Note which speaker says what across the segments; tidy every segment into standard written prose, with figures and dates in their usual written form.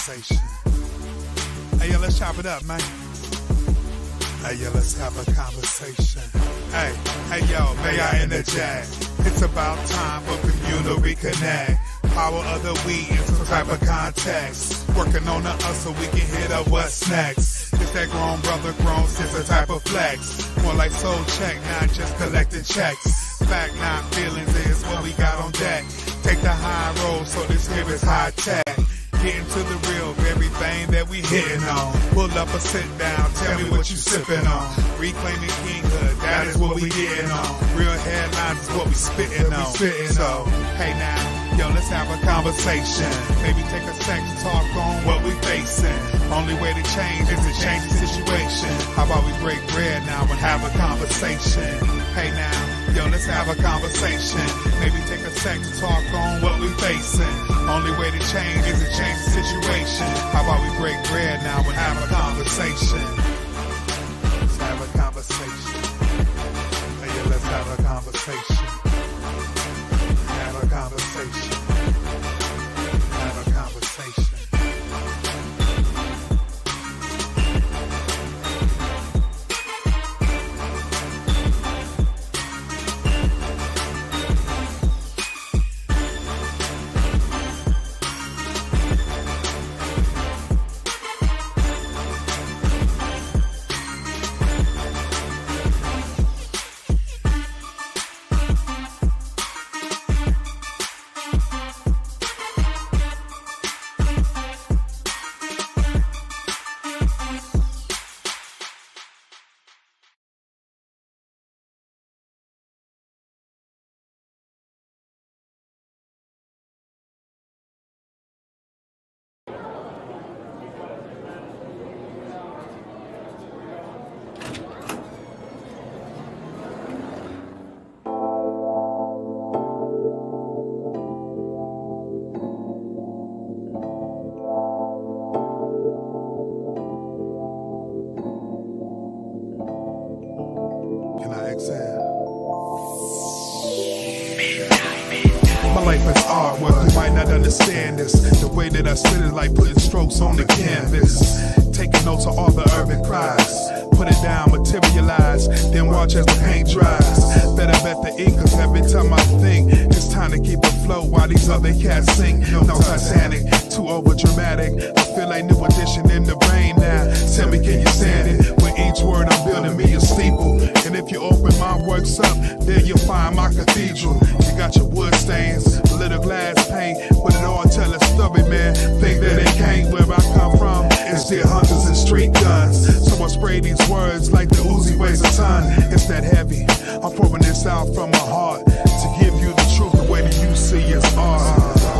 Speaker 1: conversation. Hey, yo, let's chop it up, man. Hey, yo, let's have a conversation. Hey, yo, may I interject? It's about time for communal reconnect. Power of the we in some type of context. Working on the us so we can hit up what's next. It's that grown brother, grown sister type of flex. More like soul check, not just collecting checks. Fact, not feelings is what we got on deck. Take the high road, so this here is high tech. Getting to the real of everything that we hitting on. Pull up or sit down, tell me what you sipping on. Reclaiming kinghood, that is what we getting on. Real headlines is what we spitting on. So, hey now, yo, let's have a conversation. Maybe take a sec to talk on what we facing. Only way to change is to change the situation. How about we break bread now and have a conversation? Hey now, yo, let's have a conversation. Maybe take a sec to talk on what we facing. Only way to change is to change the situation. How about we break bread now and have a conversation? Let's have a conversation. Hey, yo, let's have a conversation. Have a conversation. Have a conversation. My life is artwork, you might not understand this. The way that I spit is like putting strokes on the canvas. Taking notes of all the urban cries. Put it down, materialize, then watch as the paint dries. Better bet the ink, cause every time I think it's time to keep it flow while these other cats sing. No Titanic, too over dramatic. I feel like new edition in the rain now. Tell me, can you stand it? With each word I'm building me a steeple. And if you open my works up, there you'll find my cathedral. You got your wood stains, a little glass paint, but it all tell a story, man. Think that it can't. Where I come from, it's deer hunters and street guns. So I spray these words like the Uzi weighs a ton. It's that heavy. I'm pouring this out from my heart to give you the truth the way that you see it's art.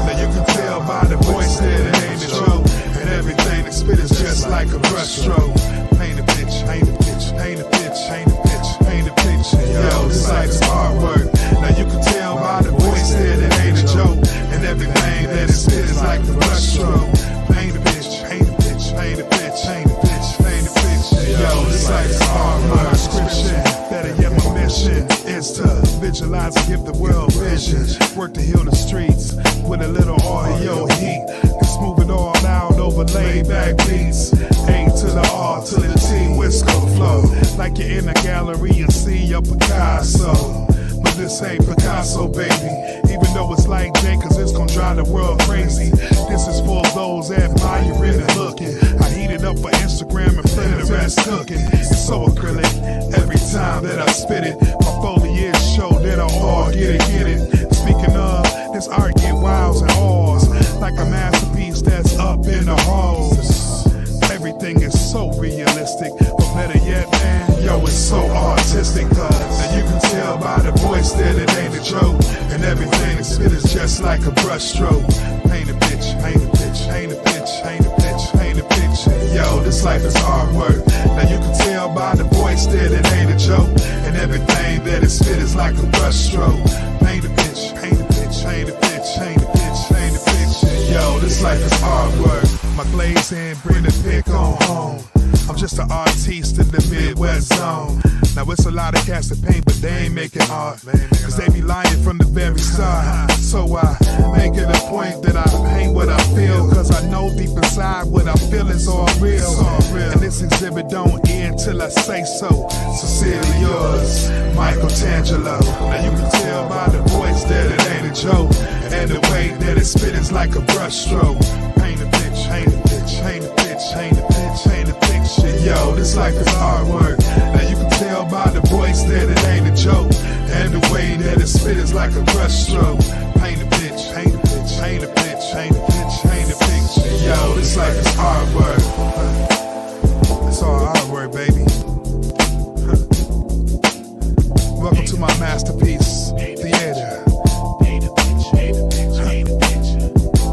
Speaker 1: Now you can tell by the voice that it ain't a joke, and everything that spit is just like a brushstroke. Paint a pitch, paint a pitch, paint a pitch, paint a pitch, paint a picture. Yo, this life is artwork. Now you can tell by the voice that it ain't a joke, and everything that it spit is like a brushstroke. Paint a pitch, paint a pitch, paint a pitch, paint a pitch, paint a picture. Yo, this life is artwork. Prescription, better yet my mission is to visualize and give the world vision. Work to heal the streets with a little audio heat. And smooth it all out over laid back beats. A to the R to the T, Wisco flow. Like you're in a gallery and see a Picasso. But this ain't Picasso, baby. Even though it's like Jay, cause it's gon' drive the world crazy. This is for those admiring and looking. I heat it up for Instagram and play the rest cooking. It's so acrylic every time that I spit it. My foliage show that I all get it. Speaking of, this art get wows and awes. Like a masterpiece that's up in the halls. Everything is so realistic, but better yet, man, yo, it's so artistic. Cause and you can tell by the voice that it ain't a joke, and everything that spit is just like a brushstroke. Paint a pitch, paint a pitch, paint a pitch, paint a pitch, paint a picture. Yo, this life is artwork. Now you can tell by the voice that it ain't a joke, and everything that it spit is like a brushstroke. Paint a pitch, paint a pitch, paint a pitch, paint a pitch, paint a picture. Yo, this life is artwork. My glaze in, bring the pick on home. I'm just an artiste in the Midwest zone. Now it's a lot of cats that paint, but they ain't making art. Cause they be lying from the very start. So I make it a point that I paint what I feel. Cause I know deep inside what I feel is all real. And this exhibit don't end till I say so. Sincerely yours, Michelangelo. Now you can tell by the voice that it ain't a joke. And the way that it spit is like a brush stroke. Paint a picture, paint a picture, paint a picture, paint a picture, paint a picture. Yo, this life is artwork. Now you can tell by the voice that it ain't a joke. And the way that it spit is like a brush stroke. Paint a picture, paint a picture, paint a picture, paint a picture, paint a picture. Yo, this life is artwork. It's all artwork, baby. Welcome to my masterpiece, theater.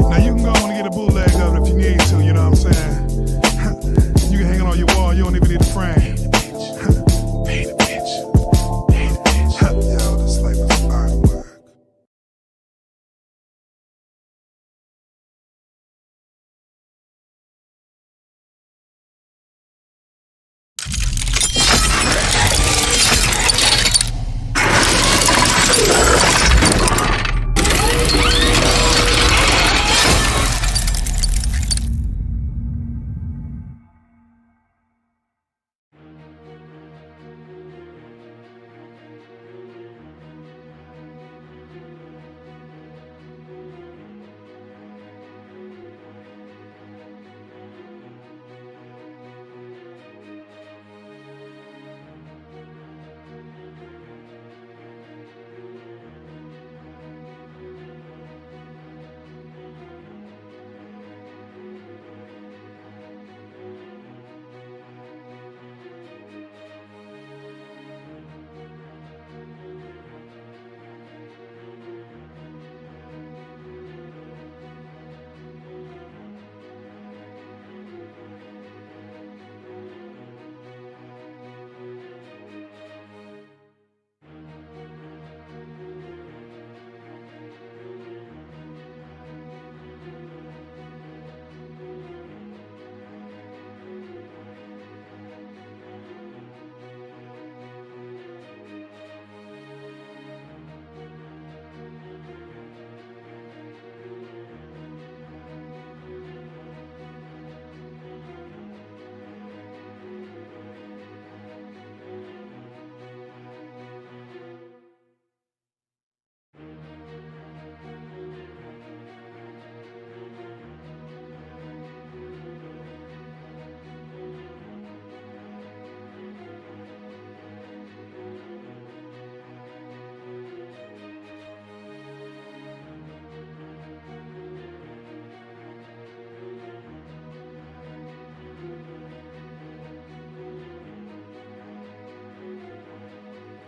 Speaker 1: Now you can go on and get a bootleg of it if you need to, you know what I'm saying? You can hang it on your wall, you don't even need a frame. Yo, this life is artwork.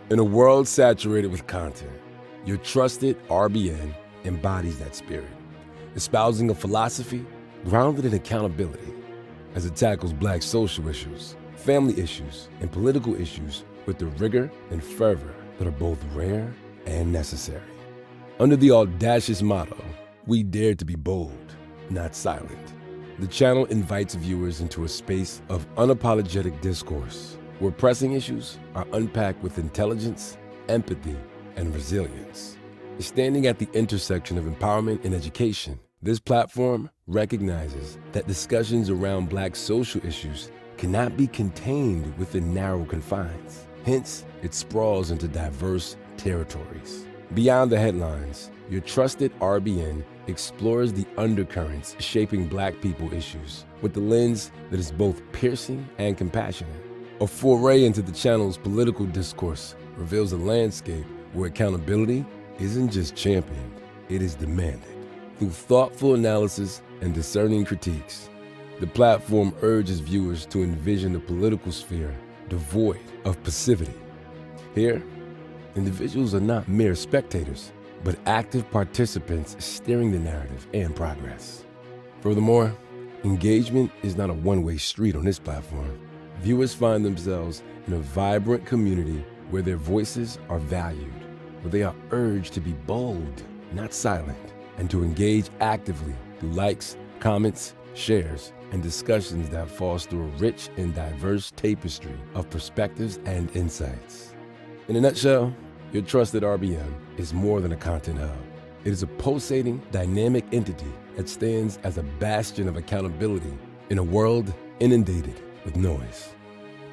Speaker 2: In a world saturated with content, your trusted RBN embodies that spirit, espousing a philosophy grounded in accountability as it tackles Black social issues, family issues, and political issues with the rigor and fervor that are both rare and necessary. Under the audacious motto, we dare to be bold, not silent, the channel invites viewers into a space of unapologetic discourse, where pressing issues are unpacked with intelligence, empathy, and resilience. Standing at the intersection of empowerment and education, this platform recognizes that discussions around Black social issues cannot be contained within narrow confines. Hence, it sprawls into diverse territories. Beyond the headlines, your trusted RBN explores the undercurrents shaping Black people issues with the lens that is both piercing and compassionate. A foray into the channel's political discourse reveals a landscape where accountability isn't just championed, it is demanded. Through thoughtful analysis and discerning critiques, the platform urges viewers to envision a political sphere devoid of passivity. Here, individuals are not mere spectators, but active participants steering the narrative and progress. Furthermore, engagement is not a one-way street on this platform. Viewers find themselves in a vibrant community where their voices are valued, where they are urged to be bold, not silent, and to engage actively through likes, comments, shares, and discussions that foster a rich and diverse tapestry of perspectives and insights. In a nutshell, your trusted RBM is more than a content hub. It is a pulsating, dynamic entity that stands as a bastion of accountability in a world inundated with noise.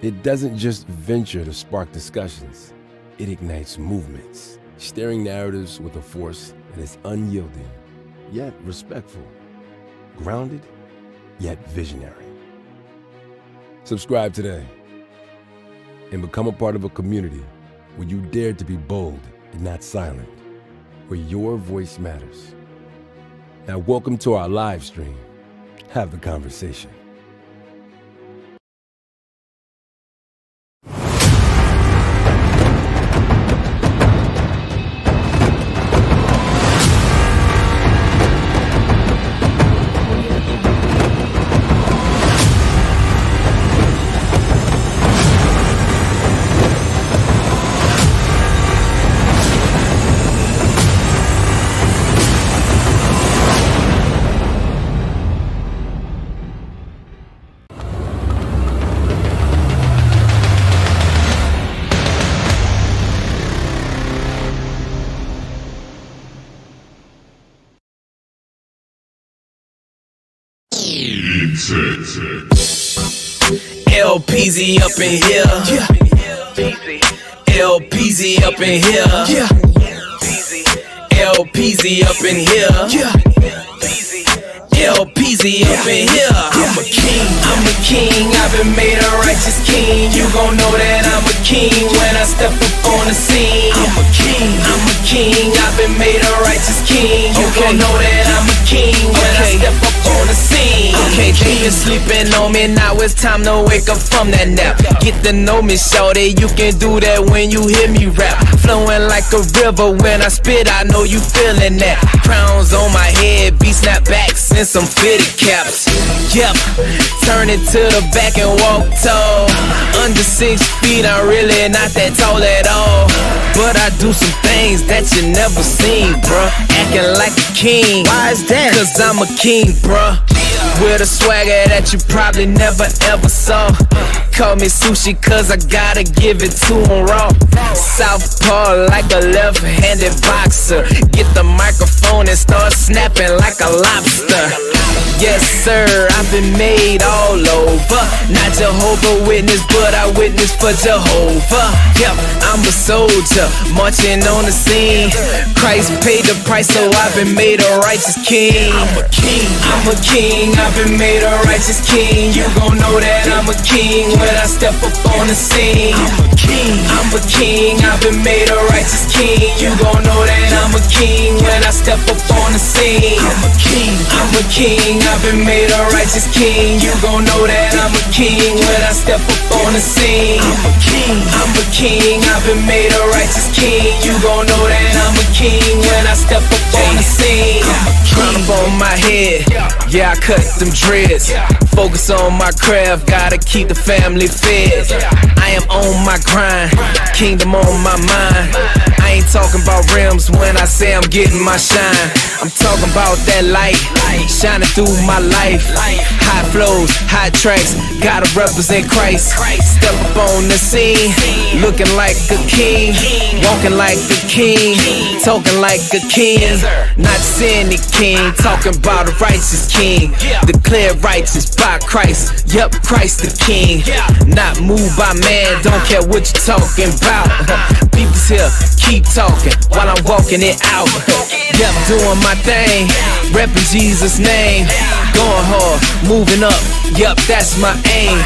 Speaker 2: It doesn't just venture to spark discussions, it ignites movements, steering narratives with a force that is unyielding, yet respectful, grounded, yet visionary. Subscribe today and become a part of a community where you dare to be bold and not silent, where your voice matters. Now, welcome to our live stream. Have the conversation.
Speaker 3: LPZ up in here. LPZ up in here. LPZ up in here. LPZ up in here. I'm a king, I've been made a righteous king. You gon' know that I'm a king when I step up on the scene. I'm a king, I've been made a righteous king. You gon' know that I'm a king when I step up on the scene. Okay, they been sleeping on me, now it's time to wake up from that nap. Get to know me, shorty, you can do that when you hear me rap. Flowing like a river when I spit, I know you feeling that. Crowns on my head, beat snapbacks and some fitted caps. Yep, turn it to the back and walk tall. Under 6 feet, I'm really not that tall at all. But I do some things that you never seen, bruh. Acting like a king. Why is that? Cause I'm a king, bruh. With a swagger that you probably never ever saw. Call me sushi cause I gotta give it to him raw. Southpaw like a left-handed boxer. Get the microphone and start snapping like a lobster. Yes sir, I've been made all over. Not Jehovah Witness, but I witness for Jehovah. Yep, I'm a soldier, marching on the scene. Christ paid the price, so I've been made a righteous king. I'm a king, I've been made a righteous king. You gon' know that I'm a king when I step up on the scene. I'm a king, I've been made a righteous king. You gon' know that I'm a king when I step up on the scene. I'm a king, I've been made a righteous king. You gon' know that I'm a king when I step up on the scene. I'm a king, I've been made a righteous king. You gon' know that I'm a king when I step up on the scene. Crown up on my head, yeah I cut them dreads. Focus on my craft, gotta keep the family fed. I am on my grind, kingdom on my mind. I ain't talking about rims when I say I'm getting my shine. I'm talking about that light, shining through my life. High flows, high tracks, gotta represent Christ. Step up on the scene, looking like a king, walking like a king, talking like a king. Not just any king, talking about a righteous king. Declared righteous by Christ, yep, Christ the king. Not moved by man, don't care what you're talking about. People's here, keep talking while I'm walking it out. Yep, doing my thing, repping Jesus' name. Going hard, moving up, yep, that's my aim.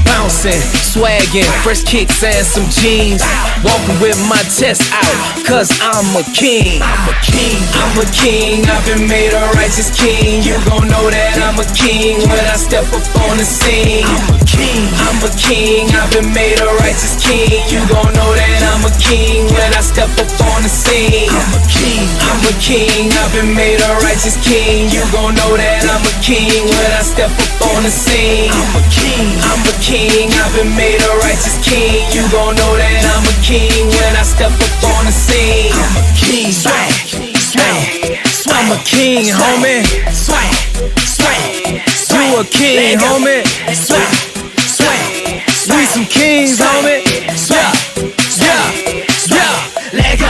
Speaker 3: Bouncing, swagging, fresh kicks and some jeans. Walking with my chest out, cause I'm a king. I'm a king, I've been made a righteous king. You gon' know that I'm a king when I step up on the scene. I'm a king, I've been made a righteous king. You gon' know that I'm a king when I step up on the scene. I'm a king, I've been made a righteous king. You gon' know that I'm a king when I step up on the scene. I'm a king, I've been made a righteous king. You gon' know that I'm a king when I step up on the scene. I'm a king, swag, swag, swag. I'm a king, homie. Swag, swag, swag. You a king, homie. Sway. We some kings, homie. Yeah.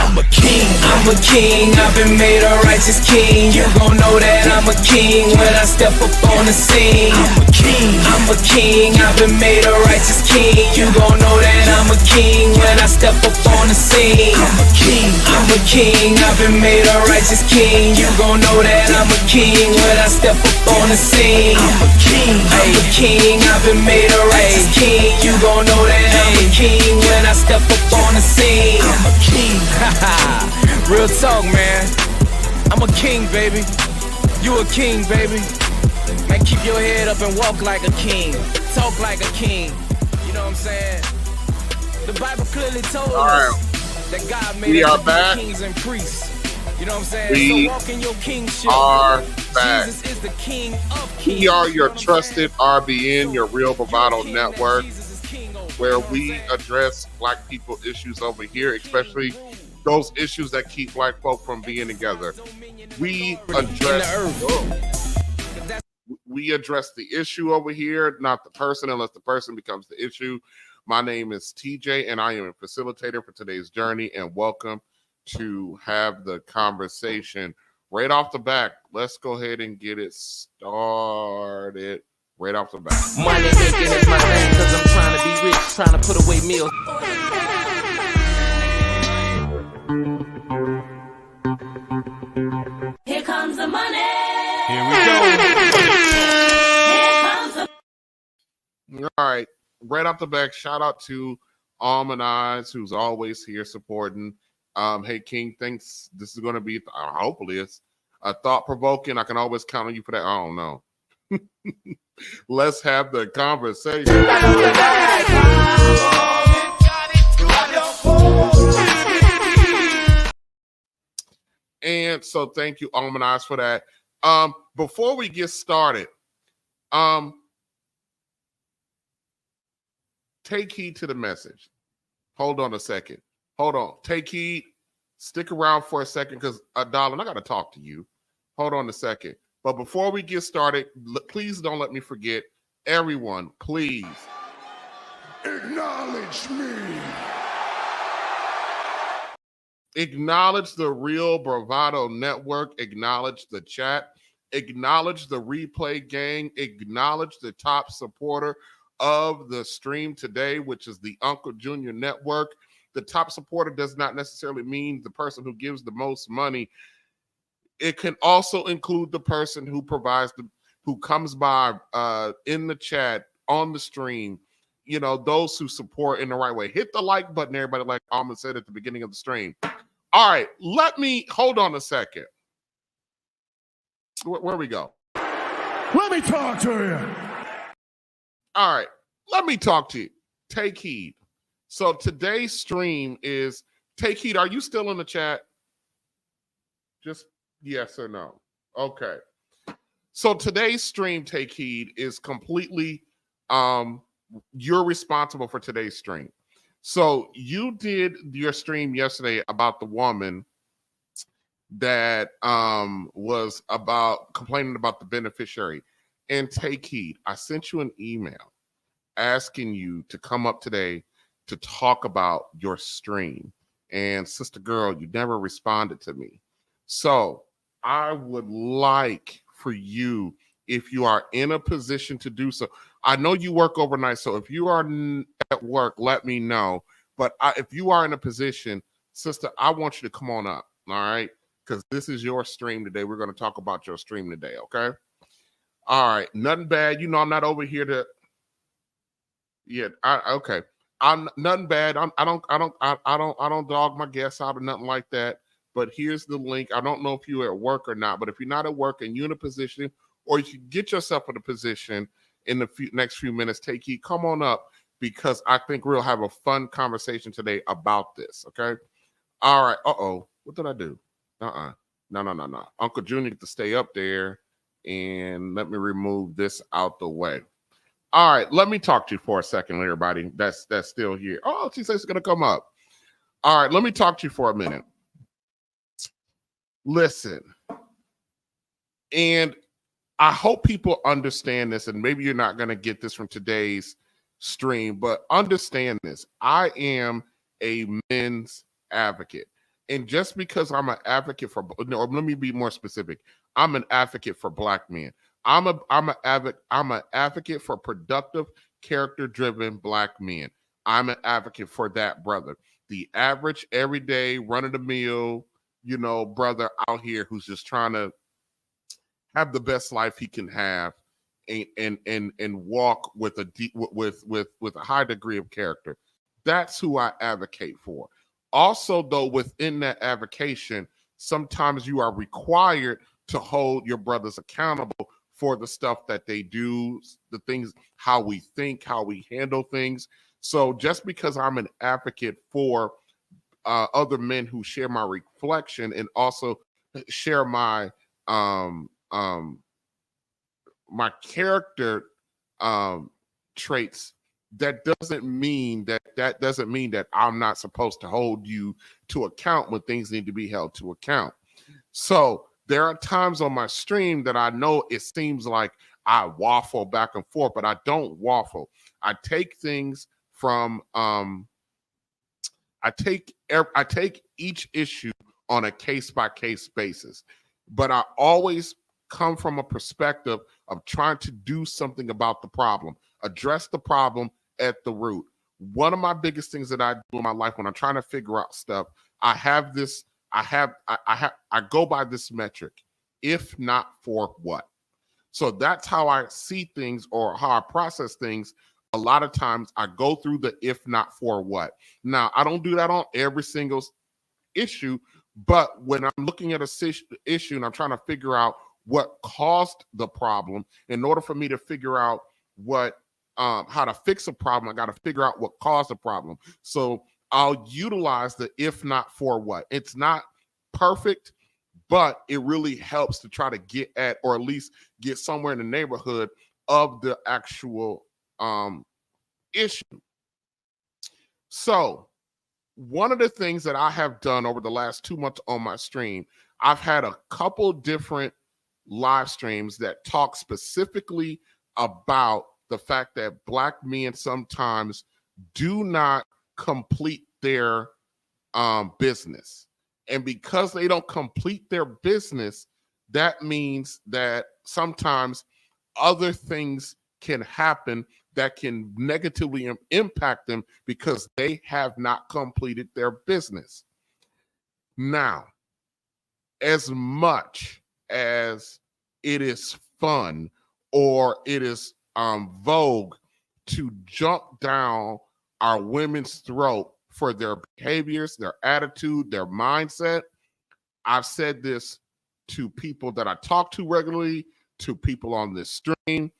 Speaker 3: I'm a king, I've been made a righteous king. You gon' know that I'm a king when I step up on the scene. I'm a king, I've been made a righteous king. You gon' know that I'm a king when I step up on the scene. I'm a king, I've been made a righteous king. You gon' know that I'm a king when I step up on the scene. I'm a king, I've been made a righteous king. You gon' know that I'm a king when I step up on the scene. I'm a king. Real talk, man. I'm a king, baby. You a king, baby. Man, keep your head up and walk like a king. Talk like a king. You know what I'm saying? The Bible clearly told us that God made us kings and priests. You know what I'm saying?
Speaker 4: We
Speaker 3: so walk in your kingship.
Speaker 4: are back.
Speaker 3: Jesus is the king of kings.
Speaker 4: We are your trusted RBN, your real Bravado Network, where we address Black people issues over here, especially those issues that keep Black folk from being together. We address the issue over here, not the person, unless the person becomes the issue. My name is TJ, and I am a facilitator for today's journey, and welcome to have the conversation. Right off the bat, let's go ahead and get it started. Right off the bat.
Speaker 3: Money making is my thing, because I'm trying to be rich, trying to put away meals.
Speaker 5: Here comes the money.
Speaker 1: Here we go.
Speaker 5: Here comes the
Speaker 4: All right. Right off the back, shout out to Eyes, who's always here supporting. Hey, King, thanks. This is going to be, hopefully, it's thought-provoking. I can always count on you for that. I don't know. Let's have the conversation. And so thank you, Eyes, for that. Before we get started, take heed to the message. Hold on a second. Hold on. Take heed. Stick around for a second because, darling, I got to talk to you. Hold on a second. But before we get started, please don't let me forget, everyone, please.
Speaker 1: Acknowledge me.
Speaker 4: Acknowledge the real Bravado Network. Acknowledge the chat. Acknowledge the replay gang. Acknowledge the top supporter of the stream today, which is the Uncle Junior Network. The top supporter does not necessarily mean the person who gives the most money. It can also include the person who provides who comes by in the chat, on the stream, you know, those who support in the right way. Hit the like button, everybody, like Alma said at the beginning of the stream. All right, hold on a second. Where we go?
Speaker 1: Let me talk to you.
Speaker 4: All right, let me talk to you. Take heed. So today's stream is, take heed. Are you still in the chat? Just yes or no. Okay. So today's stream, take heed, is completely, you're responsible for today's stream. So you did your stream yesterday about the woman that was about complaining about the beneficiary. And take heed. I sent you an email asking you to come up today to talk about your stream. And sister girl, you never responded to me. So I would like for you, if you are in a position to do so. I know you work overnight, so if you are at work, let me know. But if you are in a position, sister, I want you to come on up, all right? Because this is your stream today. We're going to talk about your stream today, okay? All right, nothing bad. You know, I'm not over here to. Yeah, okay. I'm nothing bad. I don't dog my guests out or nothing like that. But here's the link. I don't know if you're at work or not, but if you're not at work and you're in a position, or you can get yourself in a position in the next few minutes, take heed, come on up, because I think we'll have a fun conversation today about this, okay? All right. Uh-oh. What did I do? No. Uncle Junior get to stay up there, and let me remove this out the way. All right. Let me talk to you for a second, everybody. That's still here. Oh, she says it's going to come up. All right. Let me talk to you for a minute. Listen, and I hope people understand this, and maybe you're not going to get this from today's stream, but understand this. I am a men's advocate. And just because I'm an advocate for, no, let me be more specific. I'm an advocate for Black men. I'm an advocate for productive, character-driven Black men. I'm an advocate for that brother. The average, everyday, run-of-the-mill, brother out here who's just trying to have the best life he can have and walk with a high degree of character. That's who I advocate for. Also, though, within that advocation, sometimes you are required to hold your brothers accountable for the stuff that they do, the things, how we think, how we handle things. So just because I'm an advocate for other men who share my reflection and also share my my character traits, that doesn't mean that I'm not supposed to hold you to account when things need to be held to account. So there are times on my stream that I know it seems like I waffle back and forth, but I don't waffle. I take things from I take each issue on a case-by-case basis, but I always come from a perspective of trying to do something about the problem, address the problem at the root. One of my biggest things that I do in my life when I'm trying to figure out stuff, I go by this metric: if not for what. So that's how I see things or how I process things. A lot of times I go through the if not for what. Now, I don't do that on every single issue, but when I'm looking at a issue and I'm trying to figure out what caused the problem, in order for me to figure out what how to fix a problem, I got to figure out what caused the problem. So I'll utilize the if not for what. It's not perfect, but it really helps to try to get at, or at least get somewhere in the neighborhood of the actual issue. So one of the things that I have done over the last 2 months on my stream, I've had a couple different live streams that talk specifically about the fact that Black men sometimes do not complete their business. And because they don't complete their business, that means that sometimes other things can happen that can negatively impact them because they have not completed their business. Now, as much as it is fun or it is vogue to jump down our women's throat for their behaviors, their attitude, their mindset, I've said this to people that I talk to regularly, to people on this stream.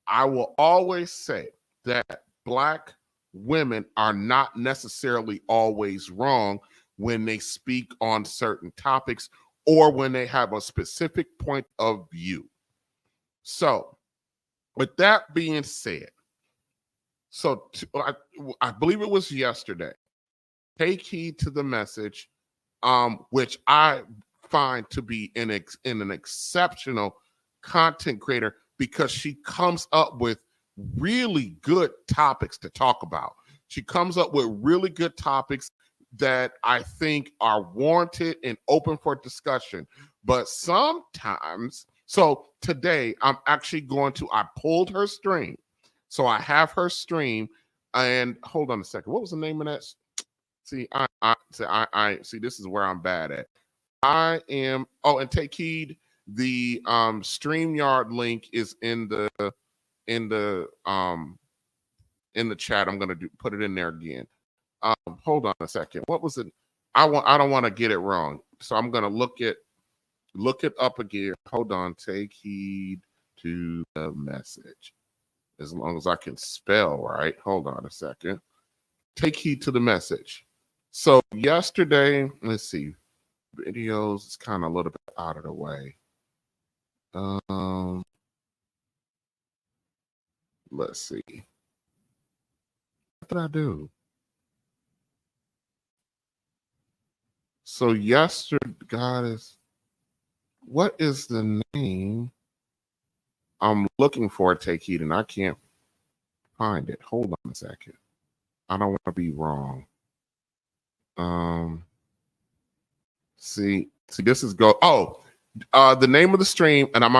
Speaker 4: I will always say that Black women are not necessarily always wrong when they speak on certain topics or when they have a specific point of view. So, with that being said, I believe it was yesterday, Take Heed to the Message, which I find to be an exceptional content creator because she comes up with really good topics to talk about. She comes up with really good topics that I think are warranted and open for discussion. But sometimes, so today I'm actually I pulled her stream. So I have her stream, and hold on a second. What was the name of that? See, I see, this is where I'm bad at. And take heed. The StreamYard link is in the chat. I'm gonna put it in there again. Hold on a second. What was it? I don't want to get it wrong, so I'm gonna look it up again. Hold on. Take heed to the message. As long as I can spell right. Hold on a second. Take heed to the message. So yesterday, let's see. Videos is kind of a little bit out of the way. Let's see. What did I do? So yesterday, what is the name I'm looking for a take heed and I can't find it. Hold on a second. I don't want to be wrong. See, this is the name of the stream, and I'm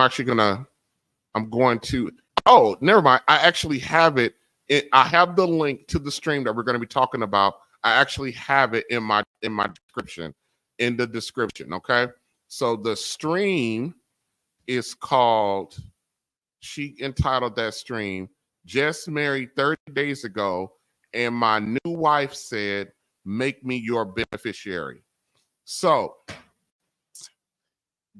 Speaker 4: going to, never mind. I actually have it. I have the link to the stream that we're going to be talking about. I actually have it in my description, in the description. Okay. So the stream is called, she entitled that stream, Just Married 30 Days Ago, and My New Wife Said, Make Me Your Beneficiary. So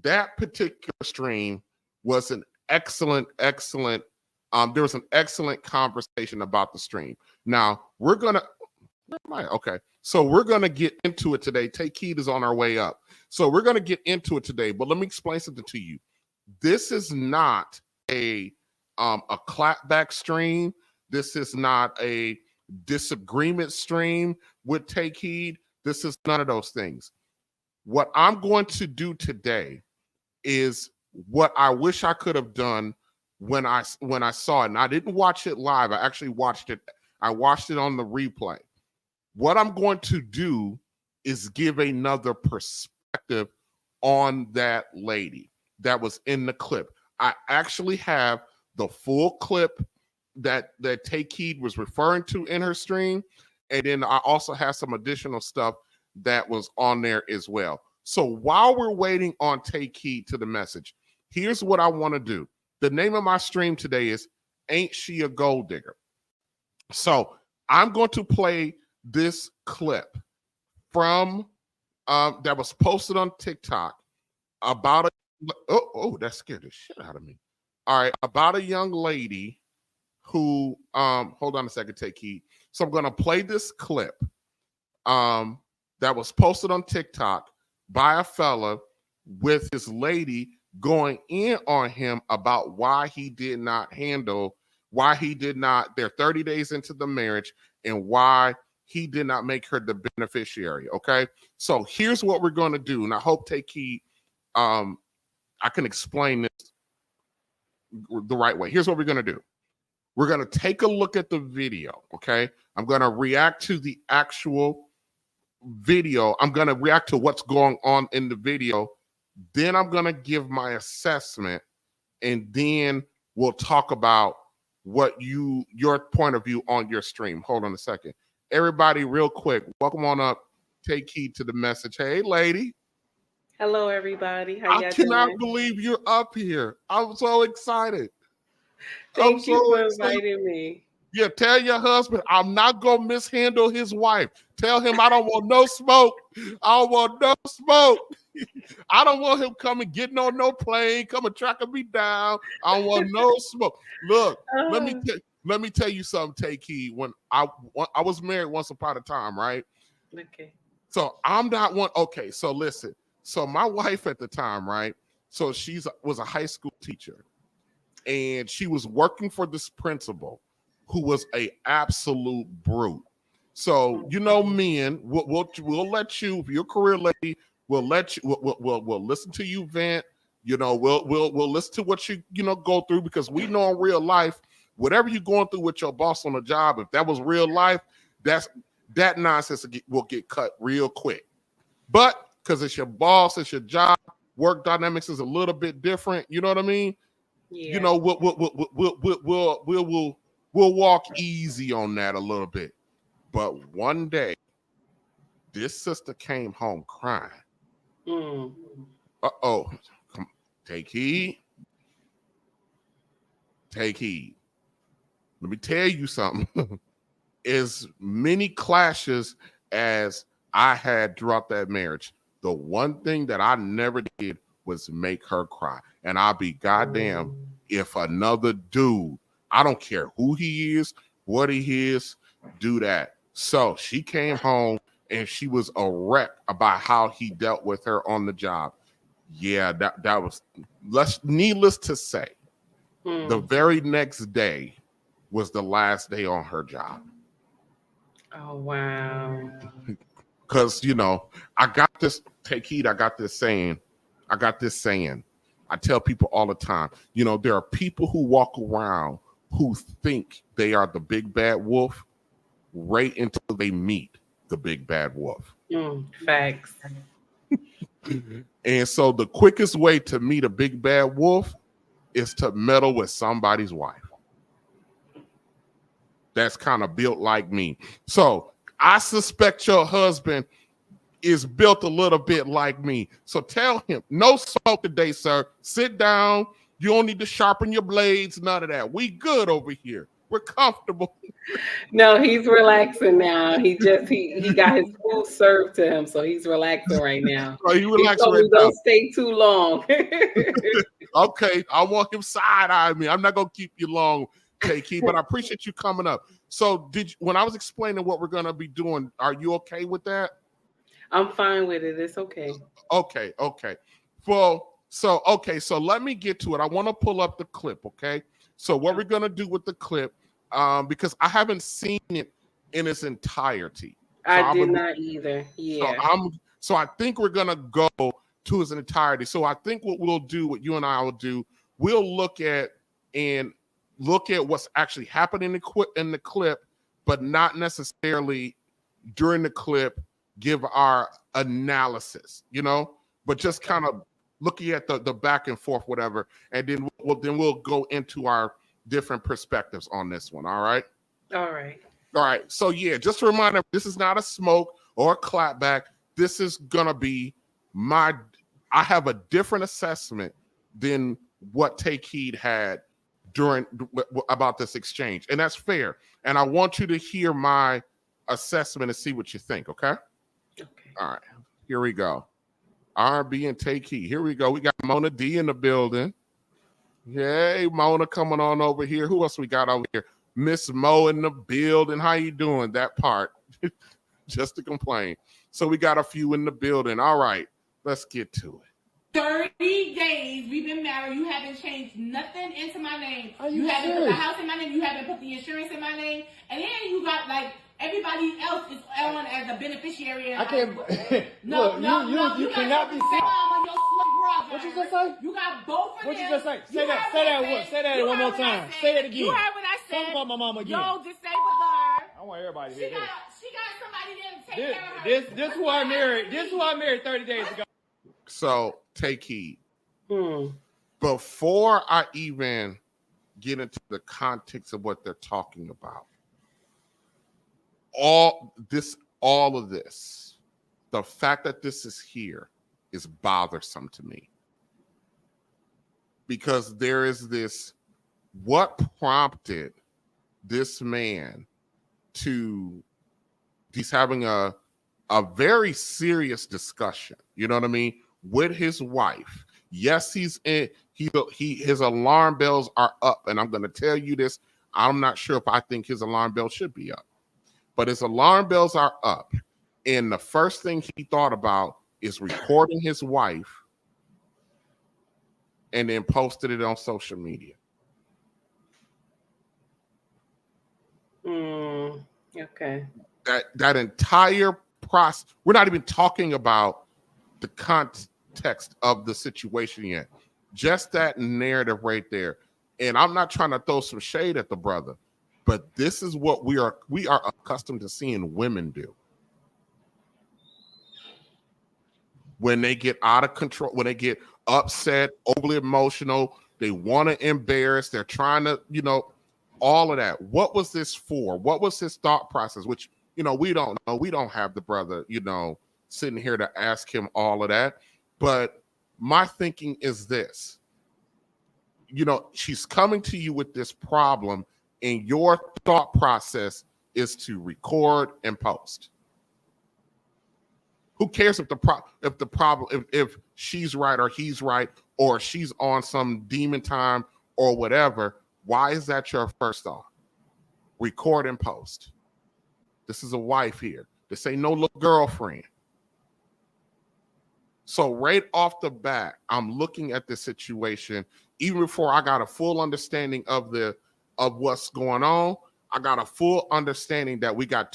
Speaker 4: that particular stream was an excellent, there was an excellent conversation about the stream. Now we're going to get into it today. Take heed is on our way up. So we're going to get into it today, but let me explain something to you. This is not a clapback stream. This is not a disagreement stream with Take Heed. This is none of those things. What I'm going to do today is what I wish I could have done when I saw it. And I didn't watch it live. I actually watched it. I watched it on the replay. What I'm going to do is give another perspective on that lady that was in the clip. I actually have the full clip that Take Heed was referring to in her stream. And then I also have some additional stuff that was on there as well. So while we're waiting on Take Heed to the message, here's what I want to do. The name of my stream today is Ain't She a Gold Digger? So I'm going to play this clip from that was posted on TikTok about that scared the shit out of me. All right, about a young lady who hold on a second, Take Heed. So I'm going to play this clip that was posted on TikTok by a fella with his lady going in on him about why he did not, they're 30 days into the marriage, and why he did not make her the beneficiary. Okay. So here's what we're going to do. And I hope Take Heed, I can explain this the right way. Here's what we're going to do. We're going to take a look at the video. Okay. I'm going to react to the actual video. I'm going to react to what's going on in the video. Then I'm going to give my assessment, and then we'll talk about what your point of view on your stream. Hold on a second. Everybody, real quick, welcome on up. Take heed to the message. Hey, lady.
Speaker 6: Hello, everybody. How y'all doing?
Speaker 4: I cannot believe you're up here. I'm so excited.
Speaker 6: Thank you for inviting me.
Speaker 4: Yeah, tell your husband I'm not going to mishandle his wife. Tell him I don't want no smoke. I don't want no smoke. I don't want him coming, getting on no plane, coming tracking me down. I don't want no smoke. Look, let me tell you something, Take Heed. When I was married once upon a time, right?
Speaker 6: Okay.
Speaker 4: So I'm not one. Okay, so listen. So my wife at the time, right? So was a high school teacher, and she was working for this principal who was a absolute brute. So, you know, men, we'll let you, if you're a career lady, we'll let you, we'll listen to you vent. You know, we'll listen to what you go through, because we know in real life, whatever you're going through with your boss on the job, if that was real life, that nonsense will get cut real quick. But because it's your boss, it's your job, work dynamics is a little bit different. You know what I mean?
Speaker 6: Yeah.
Speaker 4: You know, we'll walk easy on that a little bit. But one day, this sister came home crying. Uh-oh. Take heed. Take heed. Let me tell you something. As many clashes as I had throughout that marriage, the one thing that I never did was make her cry. And I'll be goddamn if another dude, I don't care who he is, what he is, do that. So she came home and she was a wreck about how he dealt with her on the job. Yeah, that was needless to say. The very next day was the last day on her job.
Speaker 6: Oh, wow.
Speaker 4: Because, you know, I got this, Take Heed, I got this saying. I tell people all the time, you know, there are people who walk around who think they are the big bad wolf right until they meet the big bad wolf.
Speaker 6: Facts.
Speaker 4: And so the quickest way to meet a big bad wolf is to meddle with somebody's wife. That's kind of built like me. So I suspect your husband is built a little bit like me. So tell him, no smoke today, sir. Sit down. You don't need to sharpen your blades, none of that. We good over here. We're comfortable.
Speaker 6: No, he's relaxing now. He got his food served to him, so he's relaxing right now.
Speaker 4: So he relaxed
Speaker 6: told
Speaker 4: right
Speaker 6: me
Speaker 4: now.
Speaker 6: don't stay too long.
Speaker 4: Okay, I want him side-eyeing me. I'm not gonna keep you long, KK, but I appreciate you coming up. So when I was explaining what we're gonna be doing, are you okay with that?
Speaker 6: I'm fine with it. It's okay.
Speaker 4: Okay. Well, so let me get to it. I want to pull up the clip, okay? So what we're gonna do with the clip, because I haven't seen it in its entirety. So
Speaker 6: I did not either. Yeah.
Speaker 4: So I think we're gonna go to its entirety. So I think what we'll do, what you and I will do, we'll look at what's actually happening in the clip, but not necessarily during the clip give our analysis, you know, but just kind of looking at the back and forth, whatever, and then we'll go into our different perspectives on this one. All right. So yeah, just a reminder, this is not a smoke or a clapback. This is gonna be I have a different assessment than what Take Heed had about this exchange, and that's fair. And I want you to hear my assessment and see what you think. Okay. All right, here we go. R&B and Take Heed. Here we go. We got Mona D in the building. Yay, Mona coming on over here. Who else we got over here? Miss Mo in the building. How you doing? That part. Just to complain. So we got a few in the building. All right, let's get to it.
Speaker 7: 30 days we've been married. You haven't changed nothing into my name. You haven't put the house in my name. You haven't put the insurance in my name. And then you got like everybody else is on as a beneficiary.
Speaker 8: I can't.
Speaker 7: No,
Speaker 8: you cannot be seen.
Speaker 7: What you just say? You got both of them.
Speaker 8: What you just say? Say that one more time. Say that again.
Speaker 7: You heard what I said.
Speaker 8: Talk about my mama again.
Speaker 7: Yo, just say with her.
Speaker 8: I want everybody to hear this.
Speaker 7: She got somebody there to take care of her.
Speaker 8: This who I married. This who I married 30 days ago.
Speaker 4: So Take Heed. Before I even get into the context of what they're talking about, all of this, the fact that this is here is bothersome to me. Because there is this, what prompted this man to, he's having a very serious discussion, you know what I mean, with his wife. Yes, his alarm bells are up, and I'm going to tell you this. I'm not sure if I think his alarm bell should be up, but his alarm bells are up. And the first thing he thought about is recording his wife and then posted it on social media.
Speaker 6: Okay.
Speaker 4: That entire process, we're not even talking about the context of the situation yet. Just that narrative right there. And I'm not trying to throw some shade at the brother, but this is what we are accustomed to seeing women do. When they get out of control, when they get upset, overly emotional, they want to embarrass, they're trying to, all of that. What was this for? What was his thought process? Which, we don't know. We don't have the brother, sitting here to ask him all of that. But my thinking is this, she's coming to you with this problem, and your thought process is to record and post. Who cares if she's right or he's right, or she's on some demon time or whatever? Why is that your first thought? Record and post. This is a wife here. This ain't no little girlfriend. So right off the bat, I'm looking at this situation. Even before I got a full understanding of what's going on, I got a full understanding that we got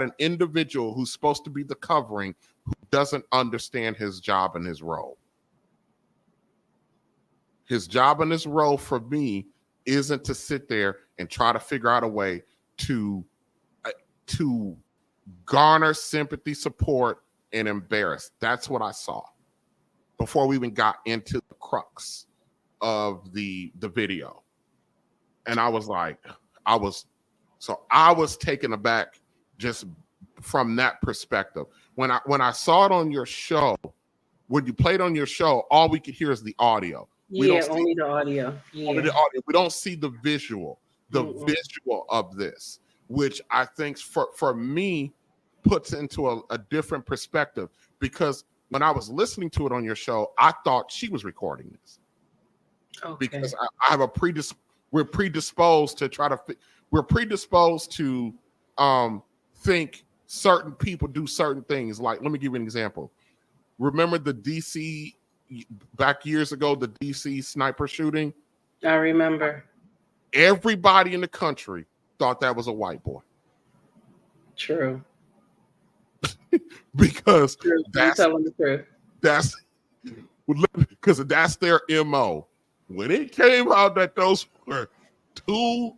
Speaker 4: an individual who's supposed to be the covering who doesn't understand his job and his role. His job in this role for me isn't to sit there and try to figure out a way to garner sympathy, support, and embarrass. That's what I saw before we even got into the crux of the video. And I was like, I was taken aback just from that perspective. When I saw it on your show, when you played on your show, all we could hear is the audio.
Speaker 6: Only the audio. Yeah.
Speaker 4: Only the audio. We don't see the visual of this, which I think for me puts into a different perspective, because when I was listening to it on your show, I thought she was recording this.
Speaker 6: Okay.
Speaker 4: Because I have we're predisposed to think certain people do certain things. Like, let me give you an example. Remember the DC back years ago, the DC sniper shooting?
Speaker 6: I remember.
Speaker 4: Everybody in the country thought that was a white boy.
Speaker 6: True.
Speaker 4: Because
Speaker 6: that's telling the truth.
Speaker 4: Because that's their MO. When it came out that those were two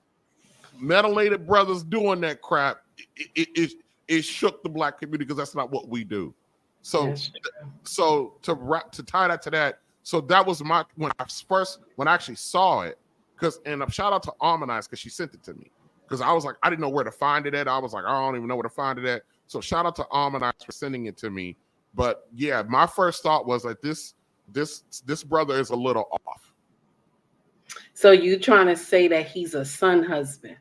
Speaker 4: metilated brothers doing that crap, it shook the black community, because that's not what we do. So to tie that to that, so that was when I actually saw it, and a shout out to Almanize, because she sent it to me, because I was like, I didn't know where to find it at. I was like, I don't even know where to find it at. So shout out to Almanize for sending it to me. But yeah, my first thought was like, this brother is a little off.
Speaker 6: So you trying to say that he's a son husband?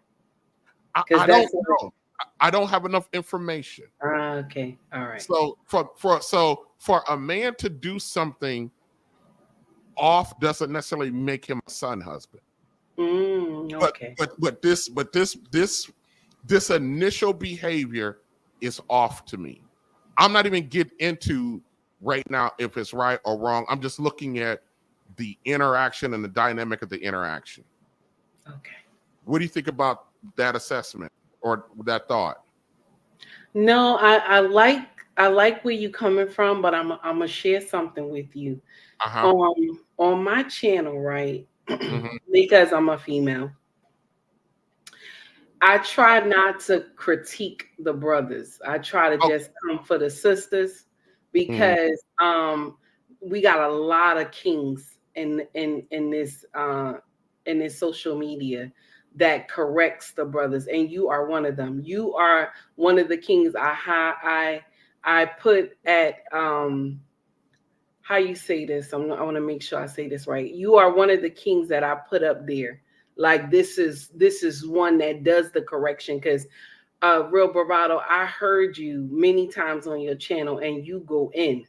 Speaker 4: I don't know. I don't have enough information.
Speaker 6: Okay, all right.
Speaker 4: So for a man to do something off doesn't necessarily make him a son husband.
Speaker 6: Okay.
Speaker 4: But this initial behavior is off to me. I'm not even getting into right now if it's right or wrong. I'm just looking at the interaction and the dynamic of the interaction.
Speaker 6: Okay.
Speaker 4: What do you think about that assessment or that thought?
Speaker 6: No, I like where you're coming from, but I'm gonna share something with you. On my channel, right? Because I'm a female, I try not to critique the brothers. I try to just come for the sisters, because we got a lot of kings in this social media that corrects the brothers, and you are one of them. You are one of the kings I put at how you say this. I want to make sure I say this right. You are one of the kings that I put up there. Like, this is one that does the correction, because Real Bravado, I heard you many times on your channel and you go in.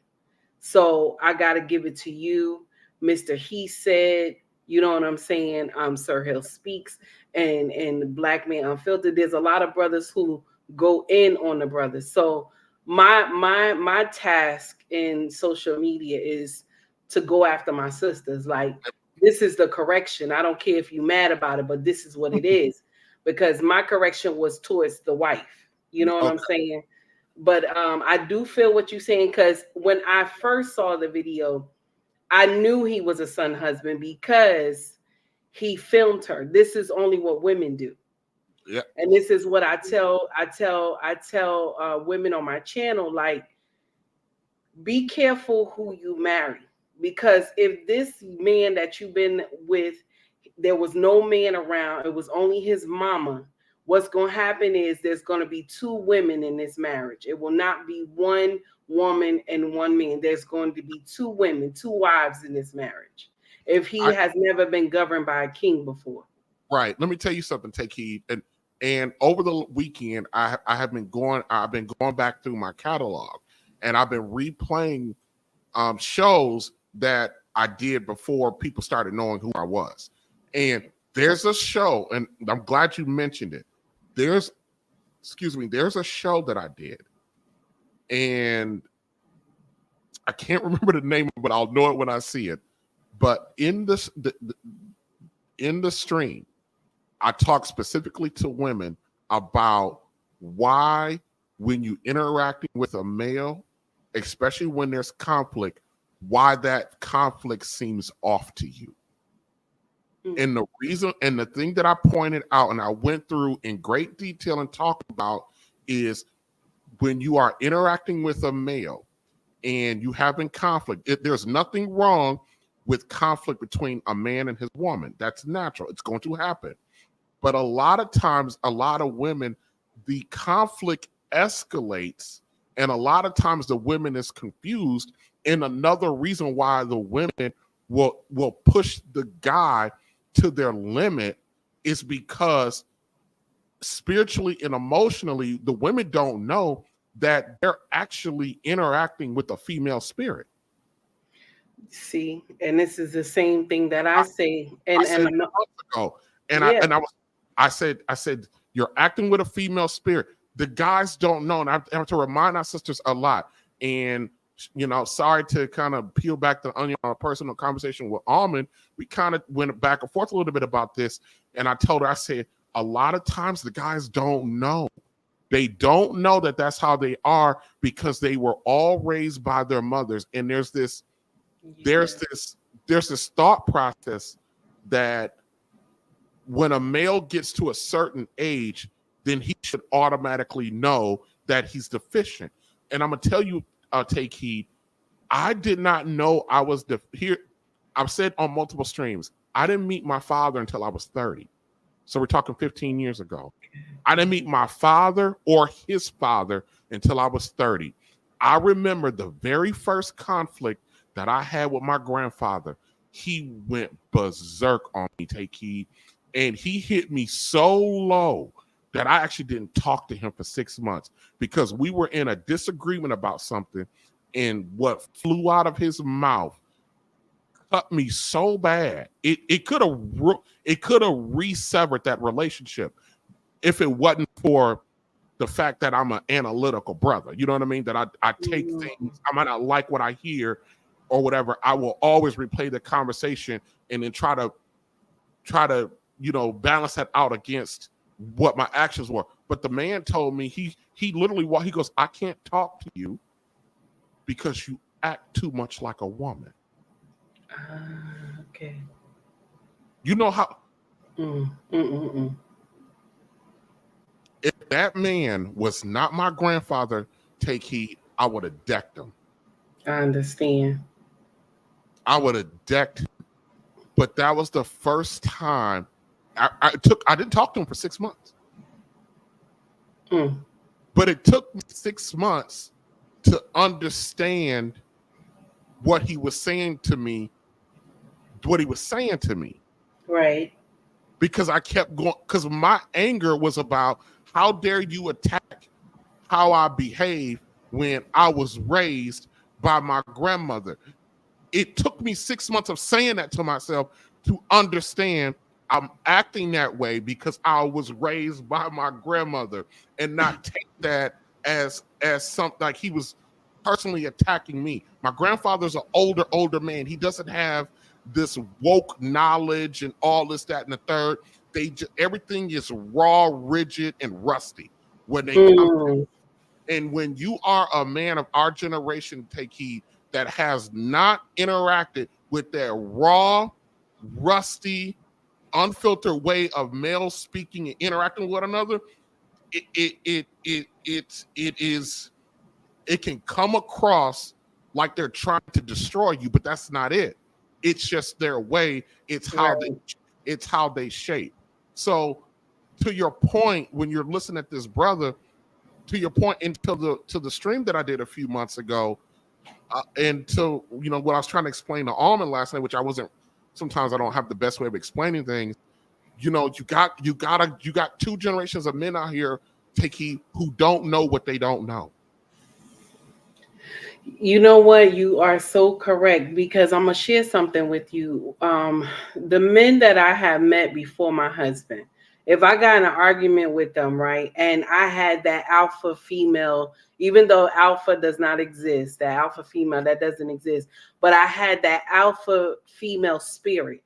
Speaker 6: So I got to give it to you, Mr. He Said, you know what I'm saying? Sir Hill Speaks and Black Man Unfiltered. There's a lot of brothers who go in on the brothers. So my task in social media is to go after my sisters. Like, this is the correction. I don't care if you're mad about it, but this is what it is. Because my correction was towards the wife. You know what I'm saying? But I do feel what you're saying, because when I first saw the video, I knew he was a son husband because he filmed her. This is only what women do.
Speaker 4: Yeah.
Speaker 6: And this is what I tell women on my channel, like, be careful who you marry. Because if this man that you've been with, there was no man around, it was only his mama, what's going to happen is there's going to be two women in this marriage. It will not be one woman and one man. There's going to be two women, two wives in this marriage, if he has never been governed by a king before.
Speaker 4: Right. Let me tell you something, take heed. And over the weekend, I've been going back through my catalog, and I've been replaying shows that I did before people started knowing who I was. And there's a show, and I'm glad you mentioned it. There's a show that I did, and I can't remember the name, but I'll know it when I see it. But in the stream, I talk specifically to women about why, when you interacting with a male, especially when there's conflict, why that conflict seems off to you. And the reason, and the thing that I pointed out and I went through in great detail and talked about is when you are interacting with a male and you having conflict, there's nothing wrong with conflict between a man and his woman. That's natural. It's going to happen. But a lot of times, a lot of women, the conflict escalates, and a lot of times the women is confused. And another reason why the women will push the guy to their limit is because spiritually and emotionally, the women don't know that they're actually interacting with a female spirit.
Speaker 6: See, and this is the same thing that I say.
Speaker 4: I said months ago, I said you're acting with a female spirit. The guys don't know, and I have to remind our sisters a lot. And sorry to kind of peel back the onion on a personal conversation with Almond. We kind of went back and forth a little bit about this, and I told her, I said, a lot of times the guys don't know. They don't know that that's how they are because they were all raised by their mothers. And there's this thought process that when a male gets to a certain age, then he should automatically know that he's deficient. And I'm gonna tell you, take heed. I did not know I was here. I've said on multiple streams, I didn't meet my father until I was 30. So we're talking 15 years ago. I didn't meet my father or his father until I was 30. I remember the very first conflict that I had with my grandfather. He went berserk on me, take heed. And he hit me so low that I actually didn't talk to him for 6 months because we were in a disagreement about something, and what flew out of his mouth cut me so bad. It could have resevered that relationship if it wasn't for the fact that I'm an analytical brother. You know what I mean? That I take things, I might not like what I hear or whatever. I will always replay the conversation and then try to balance that out against what my actions were. But the man told me, he literally, he goes, I can't talk to you because you act too much like a woman.
Speaker 6: Okay.
Speaker 4: You know how if that man was not my grandfather, take heed, I would have decked him.
Speaker 6: I understand.
Speaker 4: I would have decked him. But that was the first time I didn't talk to him for 6 months. But it took me 6 months to understand what he was saying to me, Right. Because I kept going, because my anger was about, how dare you attack how I behave when I was raised by my grandmother. It took me 6 months of saying that to myself to understand I'm acting that way because I was raised by my grandmother, and not take that as something like he was personally attacking me. My grandfather's an older man. He doesn't have this woke knowledge and all this, that, and the third. Everything is raw, rigid, and rusty when they come. And when you are a man of our generation, take heed, that has not interacted with that raw, rusty, unfiltered way of male speaking and interacting with one another, it can come across like they're trying to destroy you, but that's not it. It's just their way. It's how they shape. So, to your point, when you're listening at this brother, to your point, into the stream that I did a few months ago, and to what I was trying to explain to Almond last night, which I wasn't. Sometimes I don't have the best way of explaining things. You got two generations of men out here, take heed, who don't know what they don't know.
Speaker 6: You know what? You are so correct, because I'm going to share something with you. The men that I have met before my husband, if I got in an argument with them, right, and I had that alpha female, even though alpha does not exist, that alpha female, that doesn't exist, but I had that alpha female spirit.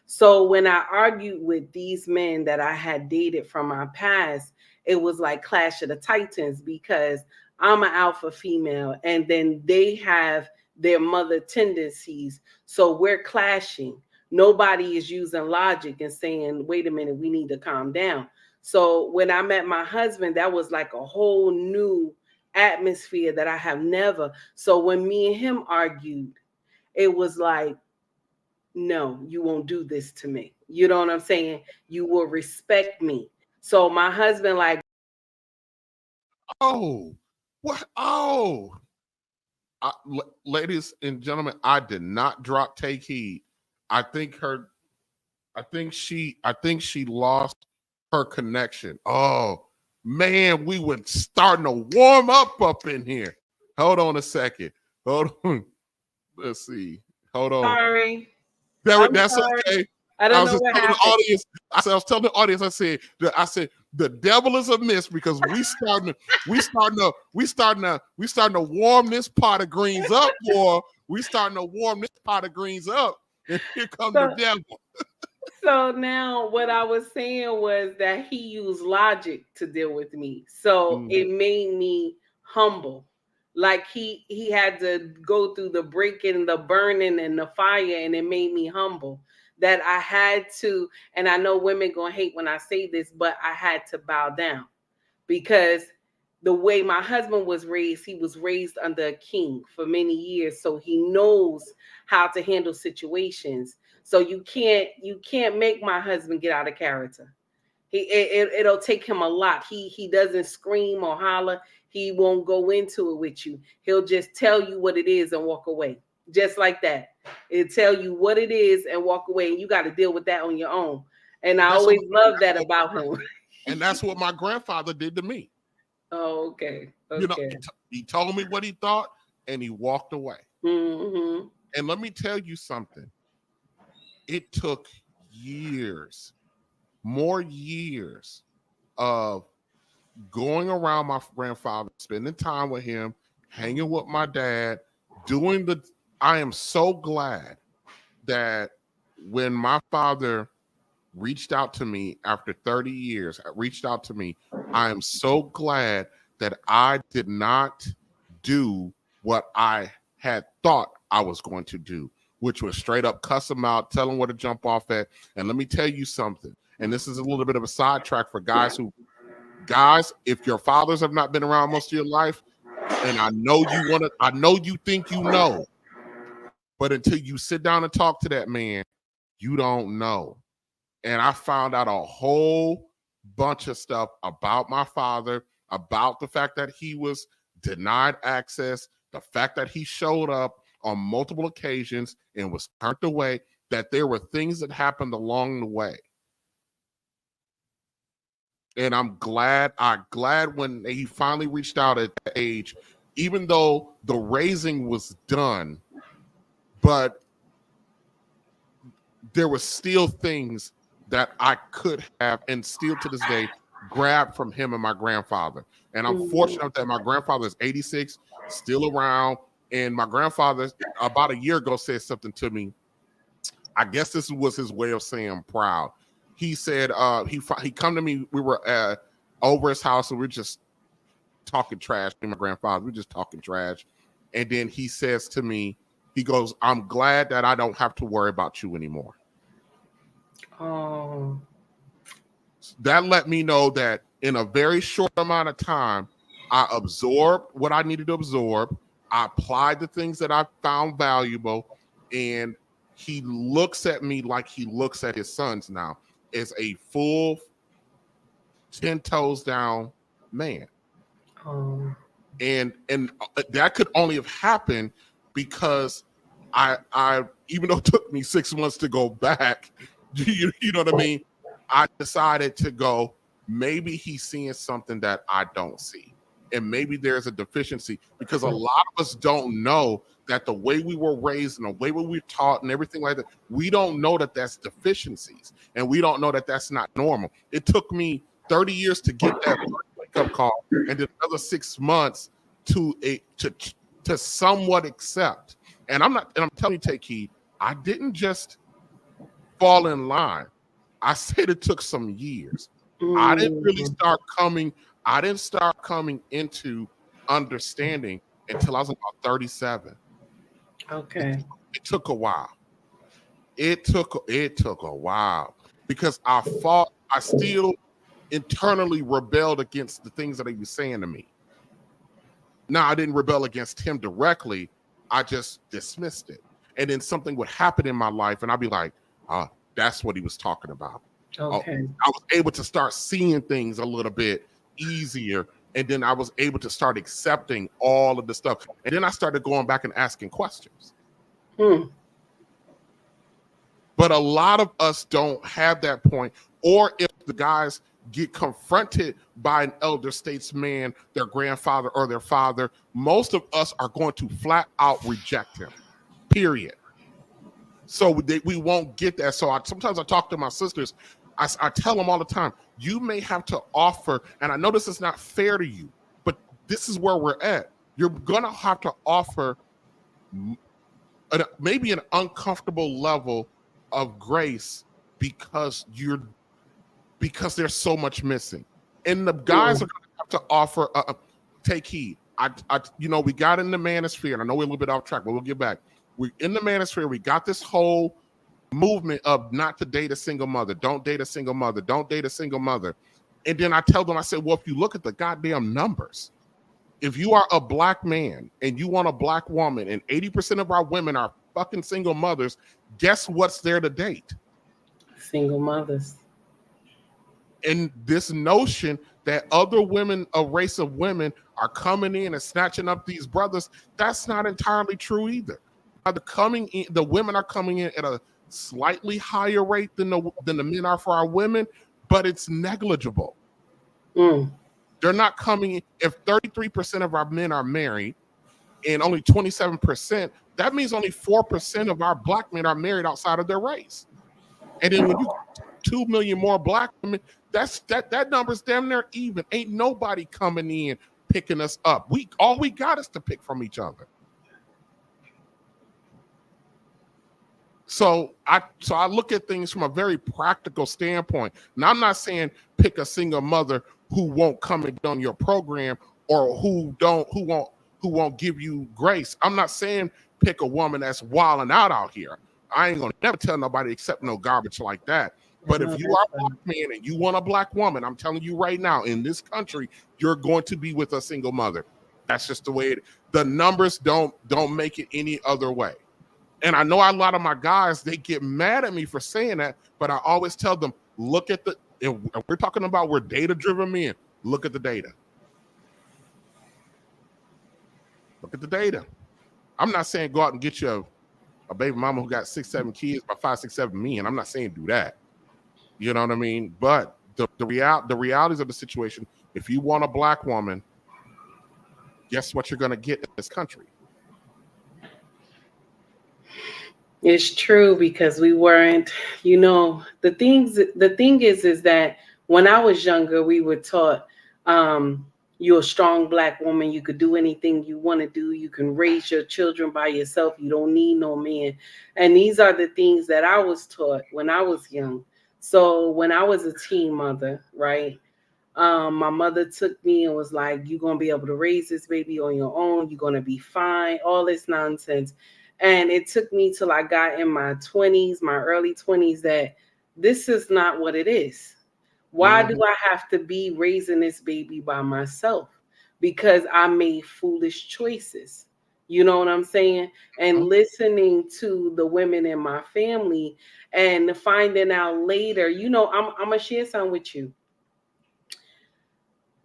Speaker 6: So when I argued with these men that I had dated from my past, it was like Clash of the Titans, because I'm an alpha female and then they have their mother tendencies. So we're clashing. Nobody is using logic and saying, wait a minute, we need to calm down. So when I met my husband, that was like a whole new atmosphere that I have never. So when me and him argued, it was like, no, you won't do this to me. You know what I'm saying? You will respect me. So my husband, like,
Speaker 4: Oh, what? Oh, ladies and gentlemen, I did not drop Take Heed. I think she lost her connection. Oh man, we were starting to warm up in here. Hold on a second. Hold on. Let's see. Hold on.
Speaker 6: sorry.
Speaker 4: That's
Speaker 6: sorry.
Speaker 4: okay.
Speaker 6: I don't know what happened.
Speaker 4: The audience. I was telling the audience. I said the devil is amiss because we starting to warm this pot of greens up, or we starting to warm this pot of greens up, and here comes the devil.
Speaker 6: So now what I was saying was that he used logic to deal with me. So it made me humble. Like he had to go through the breaking, the burning, and the fire, and it made me humble. That I had to, and I know women gonna hate when I say this, but I had to bow down because the way my husband was raised, he was raised under a king for many years, so he knows how to handle situations. So you can't make my husband get out of character. It'll take him a lot. He doesn't scream or holler. He won't go into it with you. He'll just tell you what it is and walk away. Just like that. It'll tell you what it is and walk away. And you got to deal with that on your own. And I always love that about him.
Speaker 4: And that's what my grandfather did to me.
Speaker 6: Oh, okay.
Speaker 4: You know, he told me what he thought and he walked away.
Speaker 6: Mm-hmm.
Speaker 4: And let me tell you something. It took years, more years of going around my grandfather, spending time with him, hanging with my dad, I am so glad that when my father reached out to me after 30 years, I am so glad that I did not do what I had thought I was going to do, which was straight up cuss him out, tell him where to jump off at. And let me tell you something, and this is a little bit of a sidetrack for guys, if your fathers have not been around most of your life, and I know you think you know, but until you sit down and talk to that man, you don't know. And I found out a whole bunch of stuff about my father, about the fact that he was denied access, the fact that he showed up on multiple occasions and was turned away, that there were things that happened along the way. And I'm glad when he finally reached out at that age, even though the raising was done, but there were still things that I could have, and still to this day, grabbed from him and my grandfather. And I'm fortunate that my grandfather is 86, still around. And my grandfather, about a year ago, said something to me. I guess this was his way of saying I'm proud. He said, he come to me, we were over his house, and we're just talking trash. Me and my grandfather, we're just talking trash. And then he says to me, he goes, I'm glad that I don't have to worry about you anymore.
Speaker 6: Oh.
Speaker 4: That let me know that in a very short amount of time, I absorbed what I needed to absorb. I applied the things that I found valuable, and he looks at me like he looks at his sons now, as a full 10 toes down man.
Speaker 6: Oh.
Speaker 4: And that could only have happened because I even though it took me 6 months to go back, you know what I mean? I decided to go, maybe he's seeing something that I don't see. And maybe there's a deficiency, because a lot of us don't know that the way we were raised and the way we were taught and everything like that, we don't know that that's deficiencies. And we don't know that that's not normal. It took me 30 years to get that wake-up call, and then another 6 months to somewhat accept. And I'm telling you, Take Heed, I didn't just fall in line. I said it took some years. I didn't really start coming into understanding until I was about 37.
Speaker 6: Okay.
Speaker 4: It took a while. It took a while because I still internally rebelled against the things that he was saying to me. Now, I didn't rebel against him directly. I just dismissed it. And then something would happen in my life and I'd be like, that's what he was talking about.
Speaker 6: Okay.
Speaker 4: I was able to start seeing things a little bit easier. And then I was able to start accepting all of the stuff. And then I started going back and asking questions. But a lot of us don't have that point. Or if the guys get confronted by an elder statesman, their grandfather or their father, most of us are going to flat out reject him, period. So we won't get that. So sometimes I talk to my sisters. I tell them all the time, you may have to offer, and I know this is not fair to you, but this is where we're at. You're going to have to offer maybe an uncomfortable level of grace because there's so much missing. And the guys are going to have to offer, take heed. We got in the manosphere, and I know we're a little bit off track, but we'll get back. We're in the manosphere. We got this whole movement of not to date a single mother. Don't date a single mother. Don't date a single mother. And then I tell them, I said, well, if you look at the goddamn numbers, if you are a black man and you want a black woman and 80% of our women are fucking single mothers, guess what's there to date?
Speaker 6: Single mothers.
Speaker 4: And this notion that other women, a race of women, are coming in and snatching up these brothers, that's not entirely true either. The women are coming in at a slightly higher rate than the men are for our women, but it's negligible. They're not coming in. If 33% of our men are married and only 27%, that means only 4% of our black men are married outside of their race. And then when you 2 million more black women, that number's damn near even. Ain't nobody coming in picking us up. All we got is to pick from each other. So I look at things from a very practical standpoint. Now, I'm not saying pick a single mother who won't come and get on your program or who won't give you grace. I'm not saying pick a woman that's wilding out here. I ain't gonna never tell nobody accept no garbage like that. But if you are a black man and you want a black woman, I'm telling you right now, in this country, you're going to be with a single mother. That's just the way the numbers don't make it any other way. And I know a lot of my guys, they get mad at me for saying that, but I always tell them, look at and we're talking about we're data-driven men. Look at the data. Look at the data. I'm not saying go out and get you a baby mama who got 6, 7 kids by 5, 6, 7 men. I'm not saying do that. You know what I mean? But the realities of the situation, if you want a black woman, guess what you're going to get in this country?
Speaker 6: It's true, because we weren't, the thing is that when I was younger, we were taught, you're a strong black woman. You could do anything you want to do. You can raise your children by yourself. You don't need no man. And these are the things that I was taught when I was young. So when I was a teen mother, right, my mother took me and was like, you're going to be able to raise this baby on your own. You're going to be fine. All this nonsense. And it took me till I got in my 20s, my early 20s, that this is not what it is. Why do I have to be raising this baby by myself? Because I made foolish choices. You know what I'm saying? And listening to the women in my family and finding out later, I'm going to share something with you.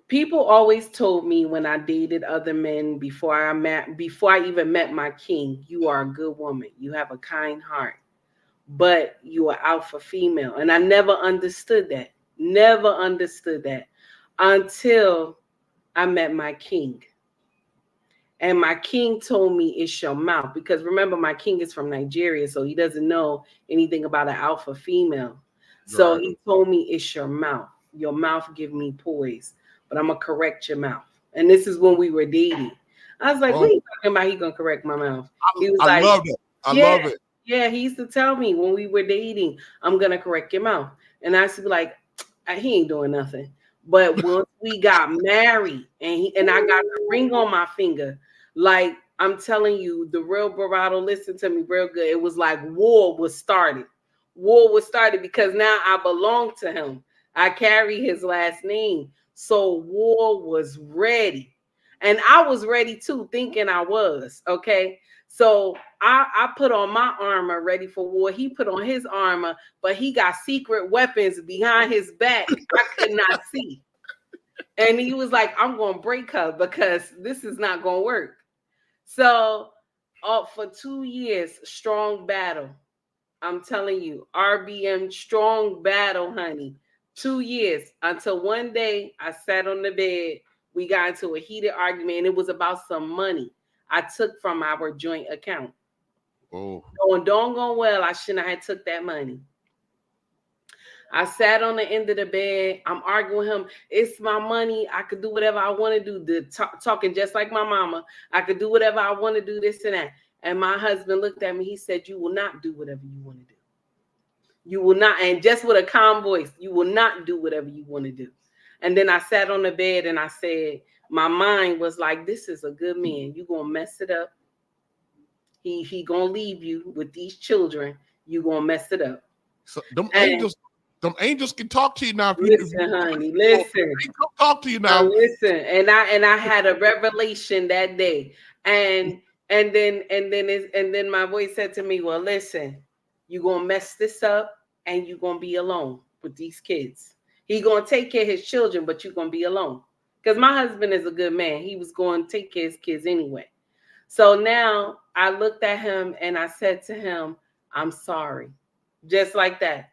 Speaker 6: People always told me when I dated other men before I even met my king, you are a good woman. You have a kind heart, but you are alpha female. And I never understood that. Never understood that until I met my king. And my king told me it's your mouth, because remember, my king is from Nigeria, so he doesn't know anything about an alpha female. Right. So he told me it's your mouth. Your mouth give me poise, but I'm going to correct your mouth. And this is when we were dating. I was like, what are you talking about? He going to correct my mouth. He was
Speaker 4: I love it. I love it.
Speaker 6: Yeah, he used to tell me when we were dating, I'm going to correct your mouth. And I used to be like, he ain't doing nothing. But once we got married and I got the ring on my finger, like I'm telling you, the real Bravado, listen to me real good. It was like war was started. War was started because now I belong to him. I carry his last name. So war was ready. And I was ready too, thinking I was. Okay. So I put on my armor ready for war. He put on his armor, but he got secret weapons behind his back. I could not see. And he was like, I'm going to break her because this is not going to work. So for 2 years, strong battle. I'm telling you, RBM, strong battle, honey. 2 years until one day I sat on the bed. We got into a heated argument, and it was about some money I took from our joint account.
Speaker 4: Oh,
Speaker 6: Don't go well. I shouldn't have took that money. I sat on the end of the bed. I'm arguing with him. It's my money. I could do whatever I want to do. Talking just like my mama. I could do whatever I want to do, this and that. And my husband looked at me. He said, you will not do whatever you want to do. You will not. And just with a calm voice, you will not do whatever you want to do. And then I sat on the bed and I said, my mind was like, this is a good man. You going to mess it up. He going to leave you with these children. You going to mess it up.
Speaker 4: So them angels can talk to you now.
Speaker 6: Listen, honey, listen.
Speaker 4: They can talk to you now.
Speaker 6: Listen, and I had a revelation that day, and then my voice said to me, "Well, listen, you gonna mess this up, and you gonna be alone with these kids. He gonna take care of his children, but you gonna be alone because my husband is a good man. He was going to take care of his kids anyway. So now I looked at him and I said to him, "I'm sorry," just like that.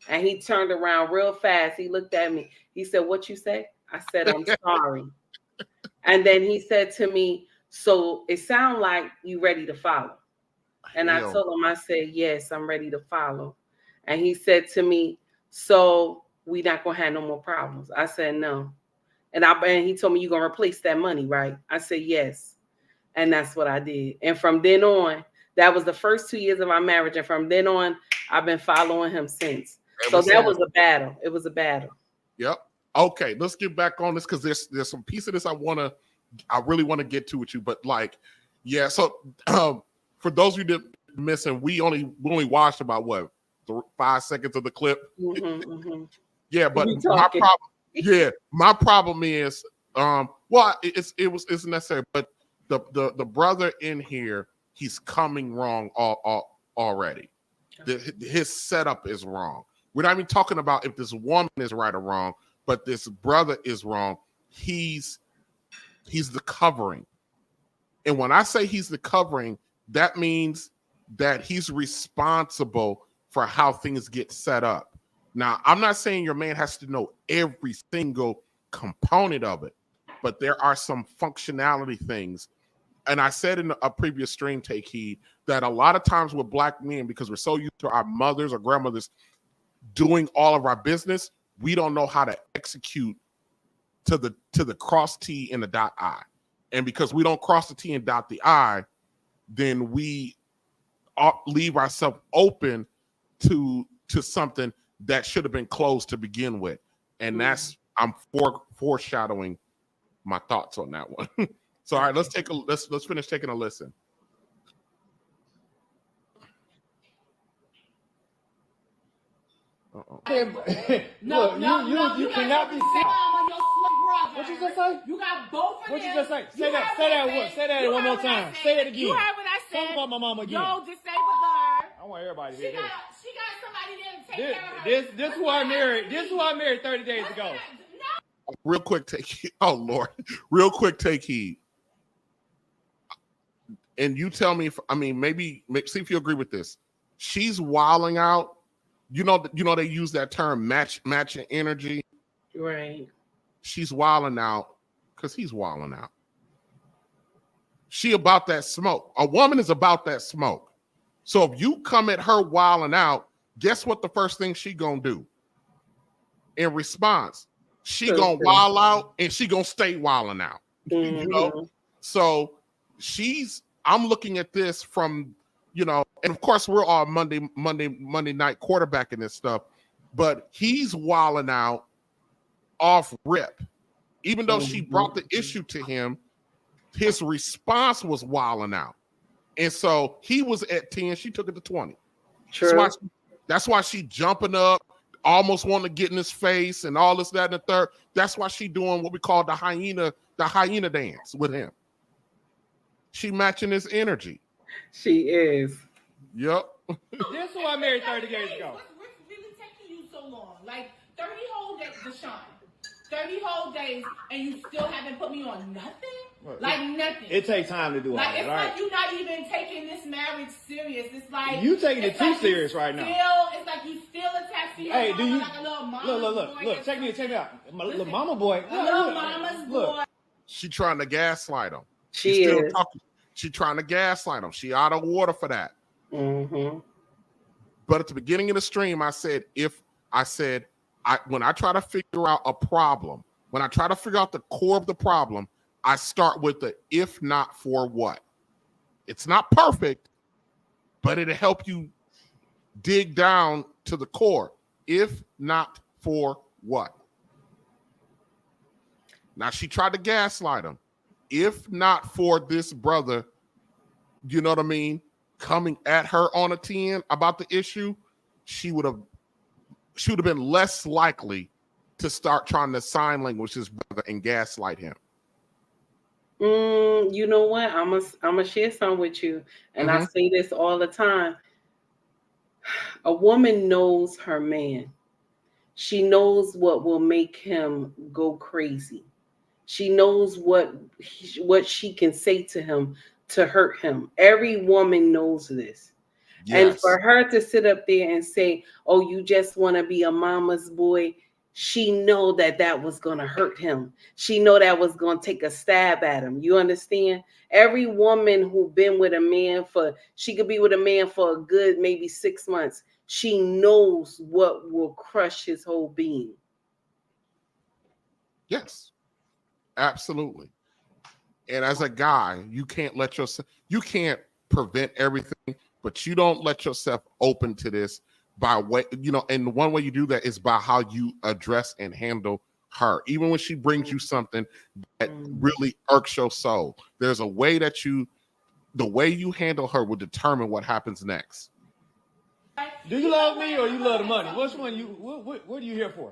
Speaker 6: And he turned around real fast. He looked at me. He said, "What you say?" I said, "I'm sorry." And then he said to me, "So it sounds like you ready to follow." And I told him, I said, "Yes, I'm ready to follow." And he said to me, "So we not going to have no more problems?" I said, "No." And he told me, "You're going to replace that money, right?" I said, "Yes." And that's what I did. And from then on, that was the first 2 years of our marriage. And from then on, I've been following him since. So that was a battle. It was a battle.
Speaker 4: Yep. Okay, let's get back on this because there's some piece of this I really want to get to with you. But yeah. So for those of you that missing, we only watched about 5 seconds of the clip.
Speaker 6: Mm-hmm, mm-hmm.
Speaker 4: Yeah, but my problem is it's necessary, but the brother in here, he's coming wrong already. His setup is wrong. We're not even talking about if this woman is right or wrong, but this brother is wrong. He's the covering. And when I say he's the covering, that means that he's responsible for how things get set up. Now, I'm not saying your man has to know every single component of it, but there are some functionality things. And I said in a previous stream, Take Heed, that a lot of times with Black men, because we're so used to our mothers or grandmothers doing all of our business, we don't know how to execute to the cross T and the dot I. And because we don't cross the T and dot the I, then we leave ourselves open to something that should have been closed to begin with. And that's, I'm foreshadowing my thoughts on that one. So, all right, let's finish taking a listen.
Speaker 8: Look, you cannot be sick. What you just say?
Speaker 7: You got both of them.
Speaker 8: What you just say? Say that one more time. Say it again.
Speaker 7: You heard what I said.
Speaker 8: Talk about my mama again.
Speaker 7: Yo, just say with her.
Speaker 8: I want everybody to hear this.
Speaker 7: She got somebody there to take care of her.
Speaker 8: This who I married. This who I married 30 days ago.
Speaker 4: Real quick, take heed. Oh Lord. Real quick, take heed. And you tell me see if you agree with this. She's wilding out. You know they use that term matching energy.
Speaker 6: Right.
Speaker 4: She's wilding out because he's wilding out. She about that smoke. A woman is about that smoke. So if you come at her wilding out, guess what the first thing she gonna do? In response, she gonna wild out and she gonna stay wilding out.
Speaker 6: Mm-hmm.
Speaker 4: You know? So I'm looking at this from, and of course we're all Monday night quarterbacking this stuff, but he's wilding out off rip. Even though she brought the issue to him, his response was wilding out. And so he was at 10, she took it to 20.
Speaker 6: True.
Speaker 4: That's why she jumping up, almost wanting to get in his face and all this, that, and the third. That's why she doing what we call the hyena dance with him. She matching his energy.
Speaker 6: She is.
Speaker 4: Yep.
Speaker 8: This is who I married 30 years ago.
Speaker 7: What's really taking you so long? Like 30 whole days, Deshaun. 30 whole days, and you still haven't put me on nothing? Like nothing.
Speaker 8: It takes time to do all that.
Speaker 7: It's like you're not even taking this marriage serious. It's like
Speaker 8: you taking it too serious right now.
Speaker 7: It's like you still attached to your
Speaker 8: hey,
Speaker 7: mama
Speaker 8: do you
Speaker 7: like a little mama boy.
Speaker 8: Look, check me out. My little mama boy.
Speaker 7: A little mama's boy.
Speaker 4: She trying to gaslight him.
Speaker 6: She is.
Speaker 4: She trying to gaslight him. She out of water for that.
Speaker 6: Mm-hmm.
Speaker 4: But at the beginning of the stream, I said, when I try to figure out a problem, when I try to figure out the core of the problem, I start with the if not for what. It's not perfect, but it'll help you dig down to the core. If not for what? Now, she tried to gaslight him. If not for this brother, you know what I mean, coming at her on a 10 about the issue, she would have been less likely to start trying to sign language his brother and gaslight him.
Speaker 6: You know what? I'm gonna share some with you, and I say this all the time. A woman knows her man. She knows what will make him go crazy. She knows what she can say to him to hurt him. Every woman knows this. Yes. And for her to sit up there and say, "Oh, you just want to be a mama's boy," she know that was going to hurt him. She know that was going to take a stab at him. You understand? Every woman who been with a man she could be with a man for a good maybe 6 months. She knows what will crush his whole being.
Speaker 4: Yes, absolutely. And as a guy, you can't prevent everything, but you don't let yourself open to this by way, and the one way you do that is by how you address and handle her. Even when she brings you something that really irks your soul, there's a way the way you handle her will determine what happens next.
Speaker 8: Do you love me or you love the money? Which one what are you here for?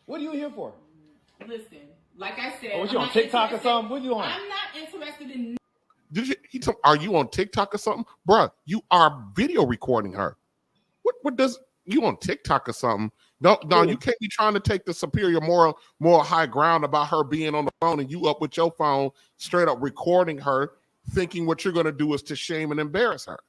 Speaker 8: What are you here for?
Speaker 7: Listen, like I said,
Speaker 8: what you on TikTok or something? What you on?
Speaker 7: I'm not interested in.
Speaker 4: Are you on TikTok or something? Bruh, you are video recording her. What does you on TikTok or something? No, you can't be trying to take the superior moral high ground about her being on the phone and you up with your phone straight up recording her, thinking what you're gonna do is to shame and embarrass her.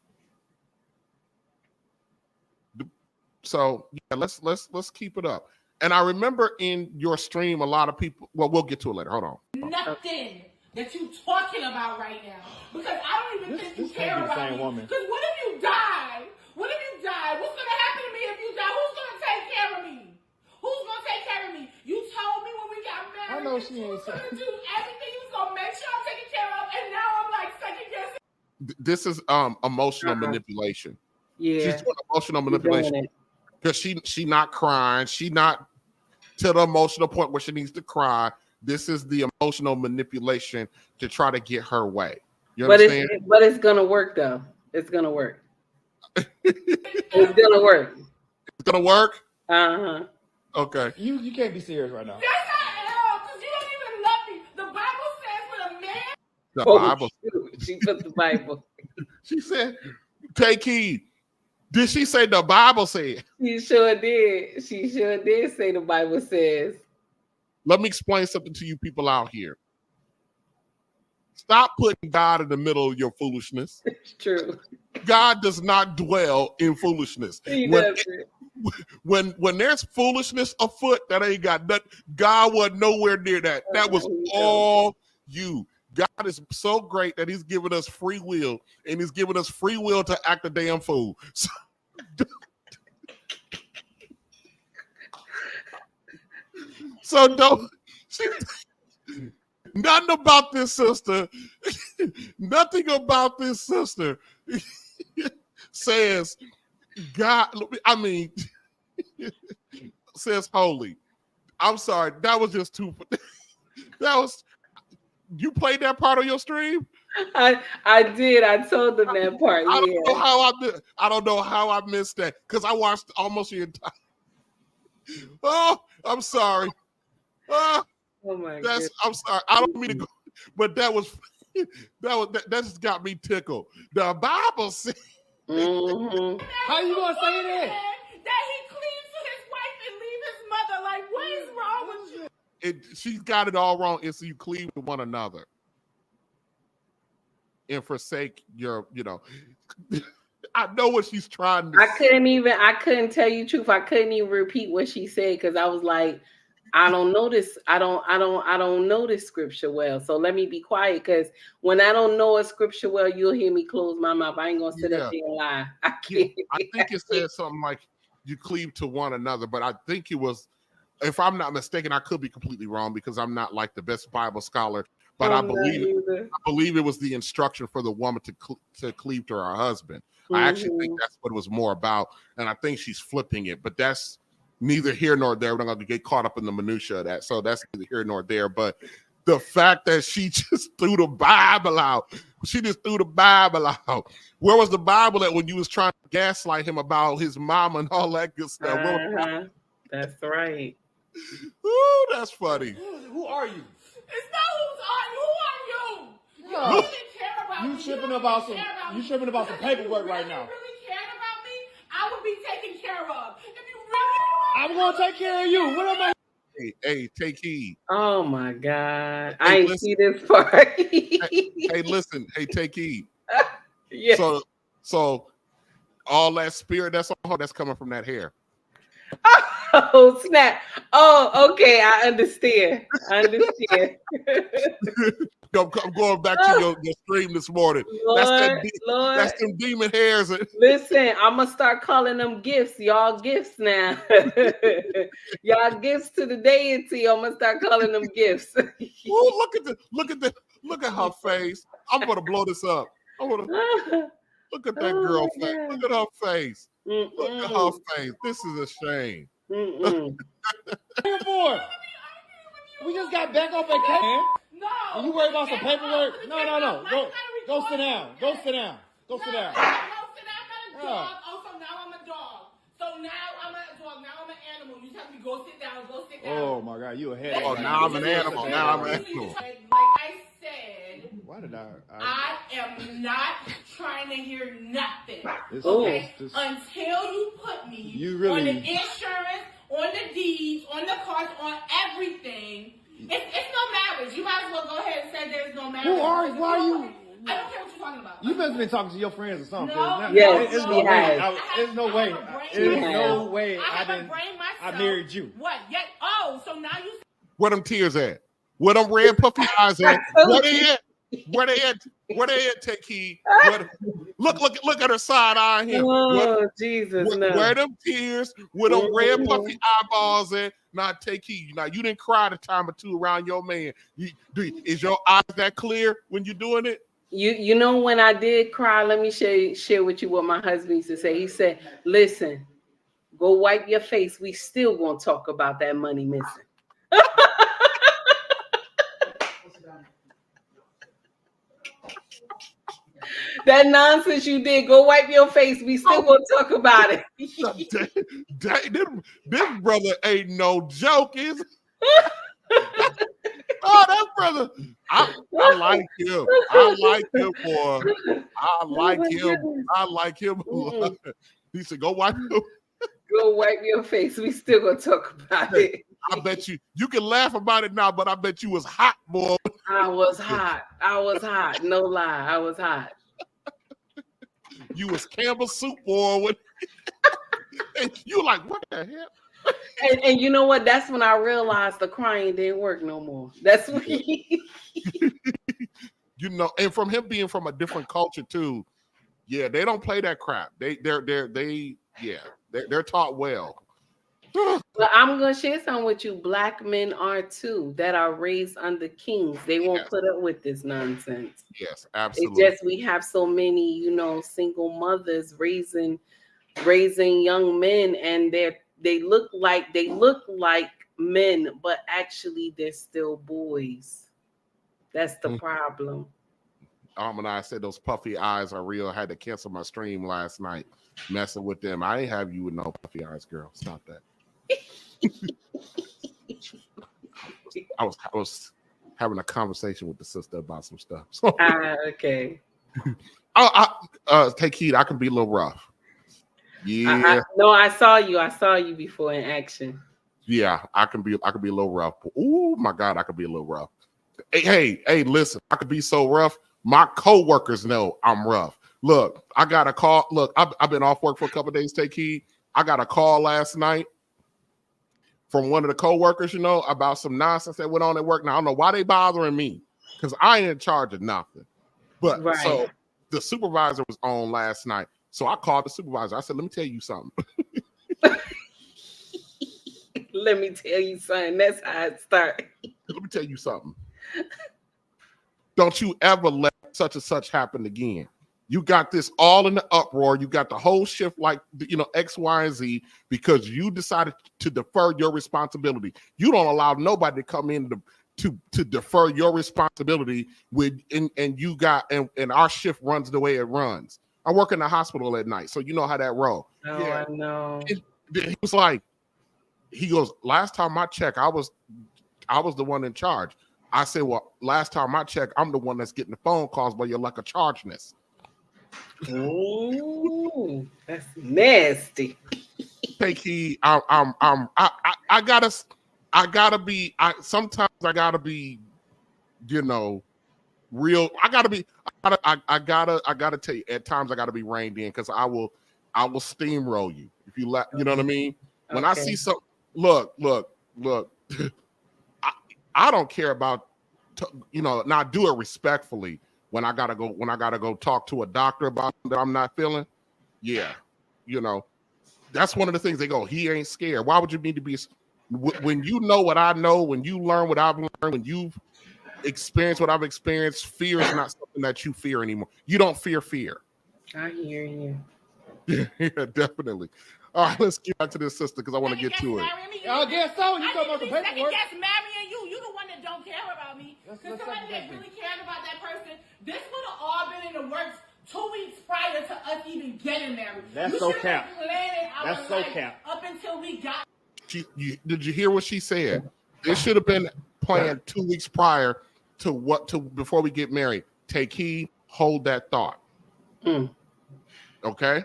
Speaker 4: So yeah, let's keep it up. And I remember in your stream, a lot of people. Well, we'll get to it later. Hold on.
Speaker 7: Nothing that you talking about right now, because I don't even think you care about me. Because what if you die? What if you die? What's gonna happen to me if you die? Who's gonna take care of me? Who's gonna take care of me? You told me when we got married.
Speaker 8: I know she
Speaker 7: you
Speaker 8: ain't
Speaker 7: was gonna do everything. You was gonna make sure I'm taken care of, and now I'm like second guessing.
Speaker 4: This is emotional manipulation.
Speaker 6: Yeah,
Speaker 4: she's doing emotional manipulation because she not crying. She not to the emotional point where she needs to cry. This is the emotional manipulation to try to get her way. You understand?
Speaker 6: But it's gonna work though. It's gonna work. It's gonna work.
Speaker 4: It's gonna work.
Speaker 6: Okay.
Speaker 8: You can't be serious right now.
Speaker 7: Yes, I am, because you don't even love me. The Bible says when a man.
Speaker 4: The Bible.
Speaker 6: Shoot. She put the Bible.
Speaker 4: She said, "Take heed." Did she say the Bible said?
Speaker 6: She sure did. She sure did say the Bible says.
Speaker 4: Let me explain something to you people out here. Stop putting God in the middle of your foolishness.
Speaker 6: It's true.
Speaker 4: God does not dwell in foolishness. When there's foolishness afoot, that ain't got nothing. God wasn't nowhere near that. That was all you. God is so great that he's given us free will, and he's given us free will to act a damn fool. So don't nothing about this sister. Nothing about this sister says God. I mean, says holy. I'm sorry. That was just too. That was. You played that part on your stream?
Speaker 6: I did. I told them that part.
Speaker 4: I
Speaker 6: Yeah.
Speaker 4: don't know how I missed that because I watched almost the entire. Oh, I'm sorry.
Speaker 6: Oh my god.
Speaker 4: I'm sorry. I don't mean to go, but that just got me tickled. The Bible says.
Speaker 6: Mm-hmm.
Speaker 8: How you gonna say that?
Speaker 7: That he cleaves to his wife and leave his mother. Like, what is wrong with you?
Speaker 4: She's got it all wrong. It's you cleave to one another and forsake your, I know what she's trying to say.
Speaker 6: I couldn't tell you the truth. I couldn't even repeat what she said because I was like, I don't know this. I don't know this scripture well. So let me be quiet because when I don't know a scripture well, you'll hear me close my mouth. I ain't gonna sit up there and lie. I can't.
Speaker 4: I think it said something like you cleave to one another, but I think it was, if I'm not mistaken, I could be completely wrong because I'm not like the best Bible scholar, but I believe it was the instruction for the woman to cleave to her husband. Mm-hmm. I actually think that's what it was more about, and I think she's flipping it, but that's neither here nor there. We're not going to get caught up in the minutia of that, so that's neither here nor there. But the fact that she just threw the Bible out, Where was the Bible at when you was trying to gaslight him about his mom and all that good stuff?
Speaker 6: That's right.
Speaker 4: Ooh, that's funny.
Speaker 8: Who are you?
Speaker 7: It's not who's on. Who are you? You
Speaker 8: No.
Speaker 7: really care about me.
Speaker 8: You tripping about some paperwork right now.
Speaker 7: If you really cared about me, I would be taken care of. If you really,
Speaker 8: I'm gonna take care of you. What am I?
Speaker 4: Hey, take heed.
Speaker 6: Oh my God.
Speaker 4: Hey,
Speaker 6: I ain't see this part.
Speaker 4: hey, listen. Hey, take heed.
Speaker 6: Yeah.
Speaker 4: So all that spirit that's on her, that's coming from that hair.
Speaker 6: Oh, snap. Oh, okay. I understand. I'm
Speaker 4: going back to your stream this morning.
Speaker 6: Lord,
Speaker 4: that's them demon hairs.
Speaker 6: Listen, I'm going to start calling them gifts. Y'all gifts now. Y'all gifts to the deity. I'm going to start calling them gifts.
Speaker 4: Ooh, look at her face. I'm going to blow this up. Look at that girl face. Look at her face. Look at her face. This is a shame.
Speaker 8: We just got back on vacation.
Speaker 7: No.
Speaker 8: Are you worried about some paperwork? No. Go sit down. Go sit down.
Speaker 7: No, I'm not a dog. Oh, so now I'm a dog. So now I'm a dog. Now I'm an animal. You tell me go sit down. Go sit down.
Speaker 8: Oh my God, you a head.
Speaker 4: Oh, now I'm an animal.
Speaker 7: Like I said,
Speaker 8: why did
Speaker 7: I am not trying to hear nothing.
Speaker 8: Okay?
Speaker 7: Until you put me
Speaker 8: really...
Speaker 7: on the insurance, on the deeds, on the cards, on everything. It's no marriage. You might as well go ahead and say there's no marriage.
Speaker 8: Why are you?
Speaker 7: I don't care what you're talking about.
Speaker 8: You must have been talking to your friends or something.
Speaker 7: No,
Speaker 6: yes,
Speaker 8: there's no way. I married you.
Speaker 7: What? Yeah. Oh, so now you.
Speaker 4: Where them tears at? Where them red puffy eyes at? Where they at? Where they at? Take heed. Look at her side eye here.
Speaker 6: Oh, Jesus.
Speaker 4: Where them tears? Where them red puffy eyeballs at? Now take heed. Now you didn't cry the time or two around your man. Is your eyes that clear when you're doing it?
Speaker 6: You know when I did cry, let me share with you what my husband used to say. He said, listen, go wipe your face. We still gonna talk about that money missing. That nonsense you did, go wipe your face. We still gonna talk about it.
Speaker 4: This brother ain't no joke, is it? Oh, that brother. I like him. I like him, boy. I like him. He said, go wipe
Speaker 6: your face. We still gonna talk about it.
Speaker 4: I bet you can laugh about it now, but I bet you was hot, boy.
Speaker 6: I was hot. No lie. I was hot.
Speaker 4: You was Campbell soup, boy. And you like, what the hell?
Speaker 6: And you know what? That's when I realized the crying didn't work no more. That's when
Speaker 4: and from him being from a different culture too, yeah, they don't play that crap. They're taught well.
Speaker 6: But I'm gonna share something with you. Black men are too that are raised under kings. They won't put up with this nonsense.
Speaker 4: Yes, absolutely.
Speaker 6: It's just we have so many, single mothers raising young men, and they look like men, but actually they're still boys. That's the problem.
Speaker 4: And I said those puffy eyes are real. I had to cancel my stream last night, messing with them. I ain't have you with no puffy eyes, girl. Stop that. I was having a conversation with the sister about some stuff. So,
Speaker 6: Okay.
Speaker 4: Take heed. I can be a little rough. Yeah.
Speaker 6: No, I saw you. I saw you before in action.
Speaker 4: Yeah, I can be a little rough. Oh my God, I could be a little rough. Hey, listen, I could be so rough. My coworkers know I'm rough. Look, I got a call. Look, I've been off work for a couple of days. Take heed. I got a call last night from one of the coworkers, about some nonsense that went on at work. Now I don't know why they bothering me because I ain't in charge of nothing. But
Speaker 6: Right.
Speaker 4: So the supervisor was on last night. So I called the supervisor. I said, let me tell you something.
Speaker 6: Let me tell you something. That's how it started.
Speaker 4: Let me tell you something. Don't you ever let such and such happen again. You got this all in the uproar. You got the whole shift like, X, Y, and Z because you decided to defer your responsibility. You don't allow nobody to come in to defer your responsibility and our shift runs the way it runs. I work in the hospital at night, so you know how that roll.
Speaker 6: Oh, yeah. I know.
Speaker 4: He was like, he goes, last time I checked, I was the one in charge. I said, well, last time I checked, I'm the one that's getting the phone calls while you're like a chargeness.
Speaker 6: Ooh, that's nasty.
Speaker 4: Take heed. Sometimes I gotta be, real. I gotta tell you, at times I gotta be reined in because I will steamroll you if you let, you know what I mean? When I see something, look, I don't care about, now do it respectfully. When I gotta go talk to a doctor about that I'm not feeling, yeah, that's one of the things they go. He ain't scared. Why would you need to be? When you know what I know, when you learn what I've learned, when you've experienced what I've experienced, fear is not something that you fear anymore. You don't fear fear.
Speaker 6: I hear you.
Speaker 4: Yeah, definitely. All right, let's get back to this sister because I want to get to it.
Speaker 8: I guess so. You talking about the paperwork?
Speaker 7: Second guess marrying you. You the one that don't care about me. Because somebody that really cared about that person, this would have all been in the works 2 weeks prior to us even getting married.
Speaker 8: That's so cap.
Speaker 7: That's so cap. Up until we got.
Speaker 4: Did you hear what she said? It should have been planned 2 weeks prior to before we get married. Take heed. Hold that thought. Okay.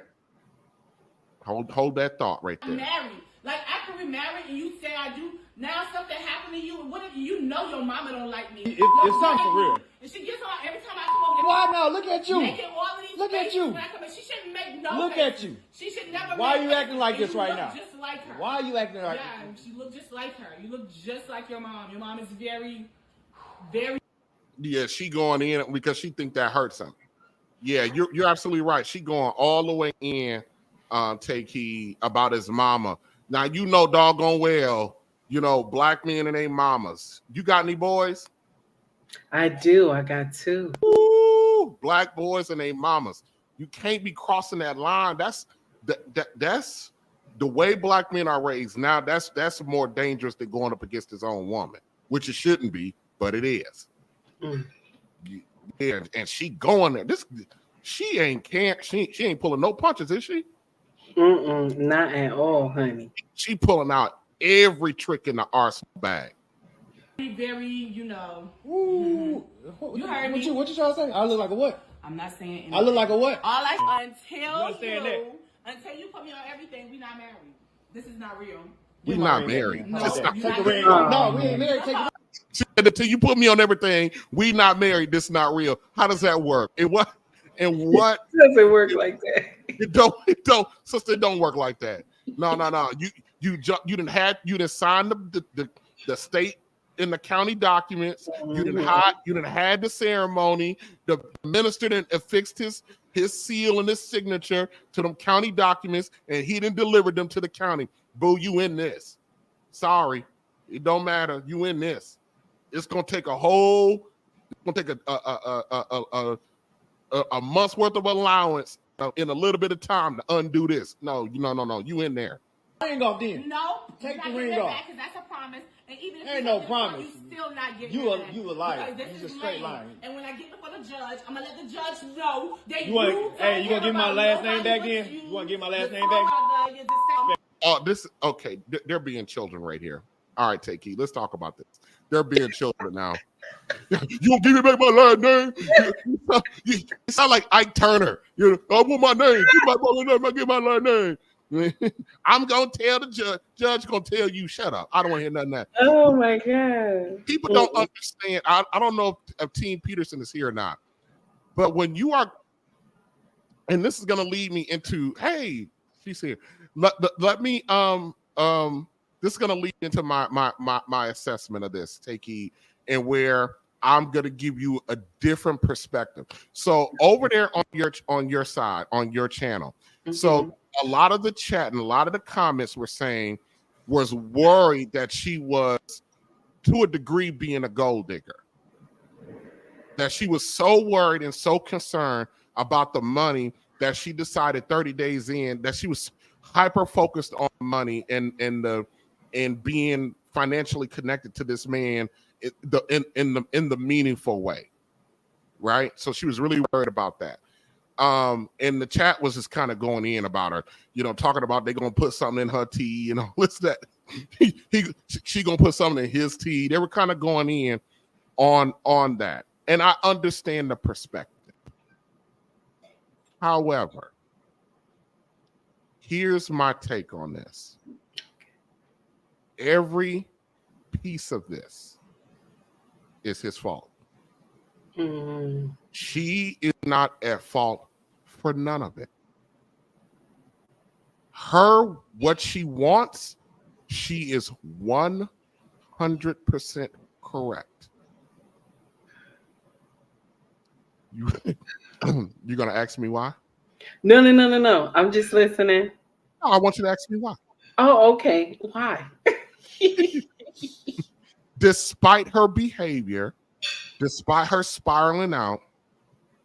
Speaker 4: Hold that thought right there.
Speaker 7: Married. Like after we married and you say I do, now something happened to you. What if your mama don't like me?
Speaker 8: It's something for real.
Speaker 7: And she gets on every time I come over there.
Speaker 8: Why now? Look at you.
Speaker 7: Making all of these
Speaker 8: Look at you.
Speaker 7: when I come in. She shouldn't make no
Speaker 8: Look
Speaker 7: faces.
Speaker 8: at you.
Speaker 7: She should never.
Speaker 8: Why are you
Speaker 7: make
Speaker 8: acting like this right now?
Speaker 7: Just like her.
Speaker 8: Why are you acting like?
Speaker 7: Yeah, she look just like her. You look just like your mom. Your mom is very, very.
Speaker 4: Yeah, she going in because she think that hurts him. Yeah, you're absolutely right. She going all the way in. Take heed about his mama. Now you know doggone well, black men and their mamas. You got any boys?
Speaker 6: I do. I got 2.
Speaker 4: Ooh, black boys and their mamas. You can't be crossing that line. That's the way black men are raised. Now that's more dangerous than going up against his own woman, which it shouldn't be, but it is. Yeah, and she going there. She ain't pulling no punches, is she?
Speaker 6: Not at all, honey.
Speaker 4: She pulling out every trick in the arsenal bag.
Speaker 7: Very,
Speaker 8: Ooh.
Speaker 7: You heard me.
Speaker 8: What you trying to say? I look like a what?
Speaker 7: I'm not saying anything.
Speaker 8: I look like a what?
Speaker 7: Until you put me on everything, we not married. This is not real.
Speaker 4: We not married.
Speaker 7: No,
Speaker 8: Take the ring off. No, we ain't married. Take it.
Speaker 4: She said, until you put me on everything, we not married. This not real. How does that work? And what?
Speaker 6: It doesn't work like that.
Speaker 4: It don't, sister. It don't work like that. No. You didn't sign the state and the county documents. You didn't had the ceremony. The minister didn't affixed his seal and his signature to them county documents, and he didn't deliver them to the county. Boo, you in this? Sorry, it don't matter. You in this? It's gonna take a month's worth of allowance in a little bit of time to undo this. No. You in there.
Speaker 8: Ring off then.
Speaker 7: No.
Speaker 8: Take the ring off.
Speaker 7: Because that's a promise. And even if
Speaker 8: Ain't
Speaker 7: you
Speaker 8: no
Speaker 7: say it's
Speaker 8: promise.
Speaker 7: you still not getting
Speaker 8: You
Speaker 7: that.
Speaker 8: a liar.
Speaker 7: Because this
Speaker 8: You
Speaker 7: is
Speaker 8: just straight
Speaker 7: lame.
Speaker 8: lying.
Speaker 7: And when I get before the judge, I'm gonna let the judge know that
Speaker 8: You want?
Speaker 7: don't
Speaker 8: Hey, you gonna
Speaker 7: care
Speaker 8: give my
Speaker 7: about
Speaker 8: last name
Speaker 7: nobody
Speaker 8: back
Speaker 7: but
Speaker 8: then?
Speaker 7: you.
Speaker 8: You wanna give my last
Speaker 7: Your
Speaker 8: name back?
Speaker 7: father, you're the same.
Speaker 4: Oh, this okay. They're being children right here. All right, Takey, let's talk about this. They're being children now. You gonna give me back my last name? You sound like Ike Turner. You know, I want my name. Give my name. I give my last name. I'm gonna tell the judge. Judge gonna tell you, shut up. I don't want to hear nothing of that.
Speaker 6: Oh my God.
Speaker 4: People don't understand. I don't know if Team Peterson is here or not, but when you are, and this is gonna lead me into, hey, she's here. Let me this is gonna lead into my assessment of this, Takey, and where I'm gonna give you a different perspective. So over there on your side, on your channel, so a lot of the chat and a lot of the comments were saying was worried that she was to a degree being a gold digger. That she was so worried and so concerned about the money that she decided 30 days in that she was hyper focused on money and being financially connected to this man in the meaningful way, right? So she was really worried about that. And the chat was just kind of going in about her, you know, talking about they're gonna put something in her tea, you know, what's that? She gonna put something in his tea. They were kind of going in on that, and I understand the perspective. However, here's my take on this. Every piece of this is his fault. She is not at fault for none of it. What she wants, she is 100% correct. You're going to ask me why?
Speaker 6: No. I'm just listening.
Speaker 4: No, I want you to ask me why.
Speaker 6: Oh, okay. Why?
Speaker 4: Despite her behavior, despite her spiraling out,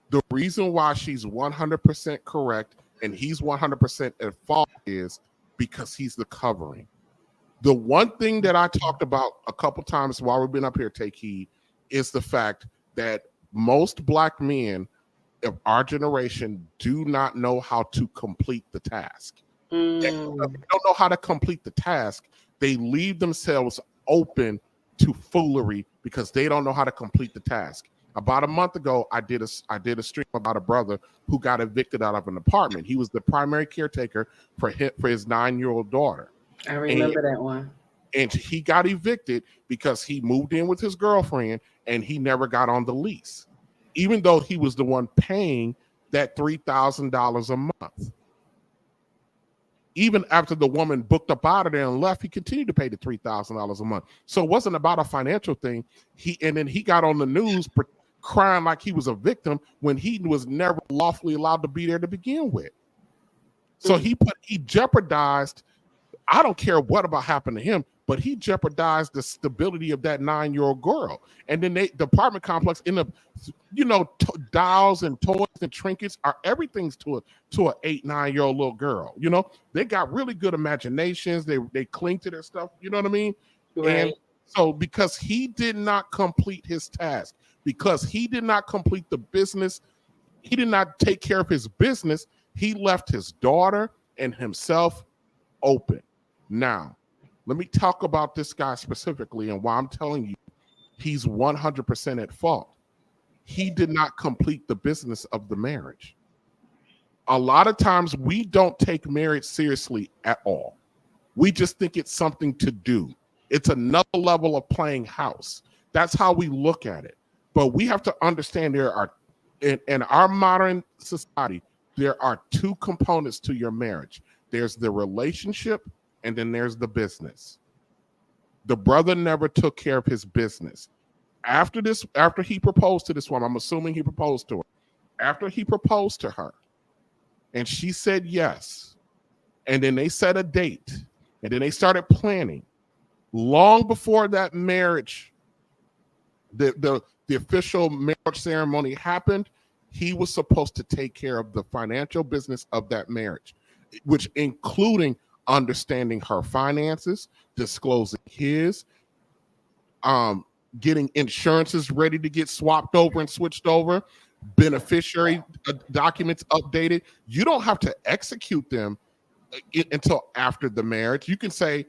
Speaker 4: the reason why she's 100% correct and he's 100% at fault is because he's the covering. The one thing that I talked about a couple times while we've been up here, Take Heed, is the fact that most Black men of our generation do not know how to complete the task. If they don't know how to complete the task, they leave themselves open to foolery because they don't know how to complete the task. About a month ago, I did a stream about a brother who got evicted out of an apartment. He was the primary caretaker for his 9-year-old daughter.
Speaker 6: I remember that one.
Speaker 4: And he got evicted because he moved in with his girlfriend and he never got on the lease, even though he was the one paying that $3,000 a month. Even after the woman booked up out of there and left, he continued to pay the $3,000 a month. So it wasn't about a financial thing. Then he got on the news crying like he was a victim when he was never lawfully allowed to be there to begin with. So he jeopardized, I don't care what about happened to him, but he jeopardized the stability of that 9-year-old girl. And then the apartment complex ended up, dolls and toys and trinkets are everything's to a 8-9-year-old little girl. You know, they got really good imaginations. They cling to their stuff. You know what I mean?
Speaker 6: Right.
Speaker 4: And so because he did not complete his task, because he did not complete the business, he did not take care of his business, he left his daughter and himself open. Now, let me talk about this guy specifically and why I'm telling you he's 100% at fault. He did not complete the business of the marriage. A lot of times we don't take marriage seriously at all. We just think it's something to do. It's another level of playing house. That's how we look at it. But we have to understand there are, in our modern society, there are two components to your marriage. There's the relationship and then there's the business. The brother never took care of his business. After he proposed to this woman, I'm assuming he proposed to her. After he proposed to her, and she said yes, and then they set a date, and then they started planning. Long before that marriage, the official marriage ceremony happened, he was supposed to take care of the financial business of that marriage, which including understanding her finances, disclosing his, getting insurances ready to get swapped over and switched over, beneficiary documents updated. You don't have to execute them until after the marriage. You can say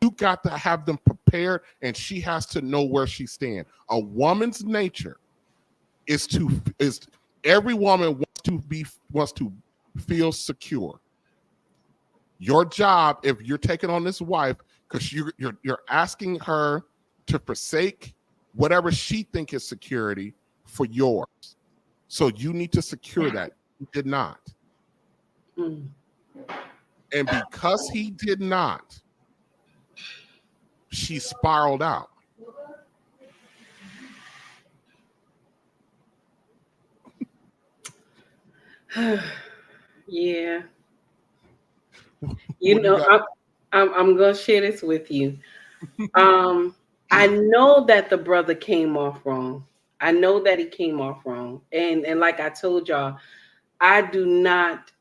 Speaker 4: you got to have them prepared, and she has to know where she stands. A woman's nature is every woman wants to feel secure. Your job, if you're taking on this wife, because you're asking her to forsake whatever she think is security for yours. So you need to secure that. He did not. And because he did not, she spiraled out.
Speaker 6: Yeah. You know, I'm gonna share this with you. I know that the brother came off wrong. I know that he came off wrong. And like I told y'all, I do not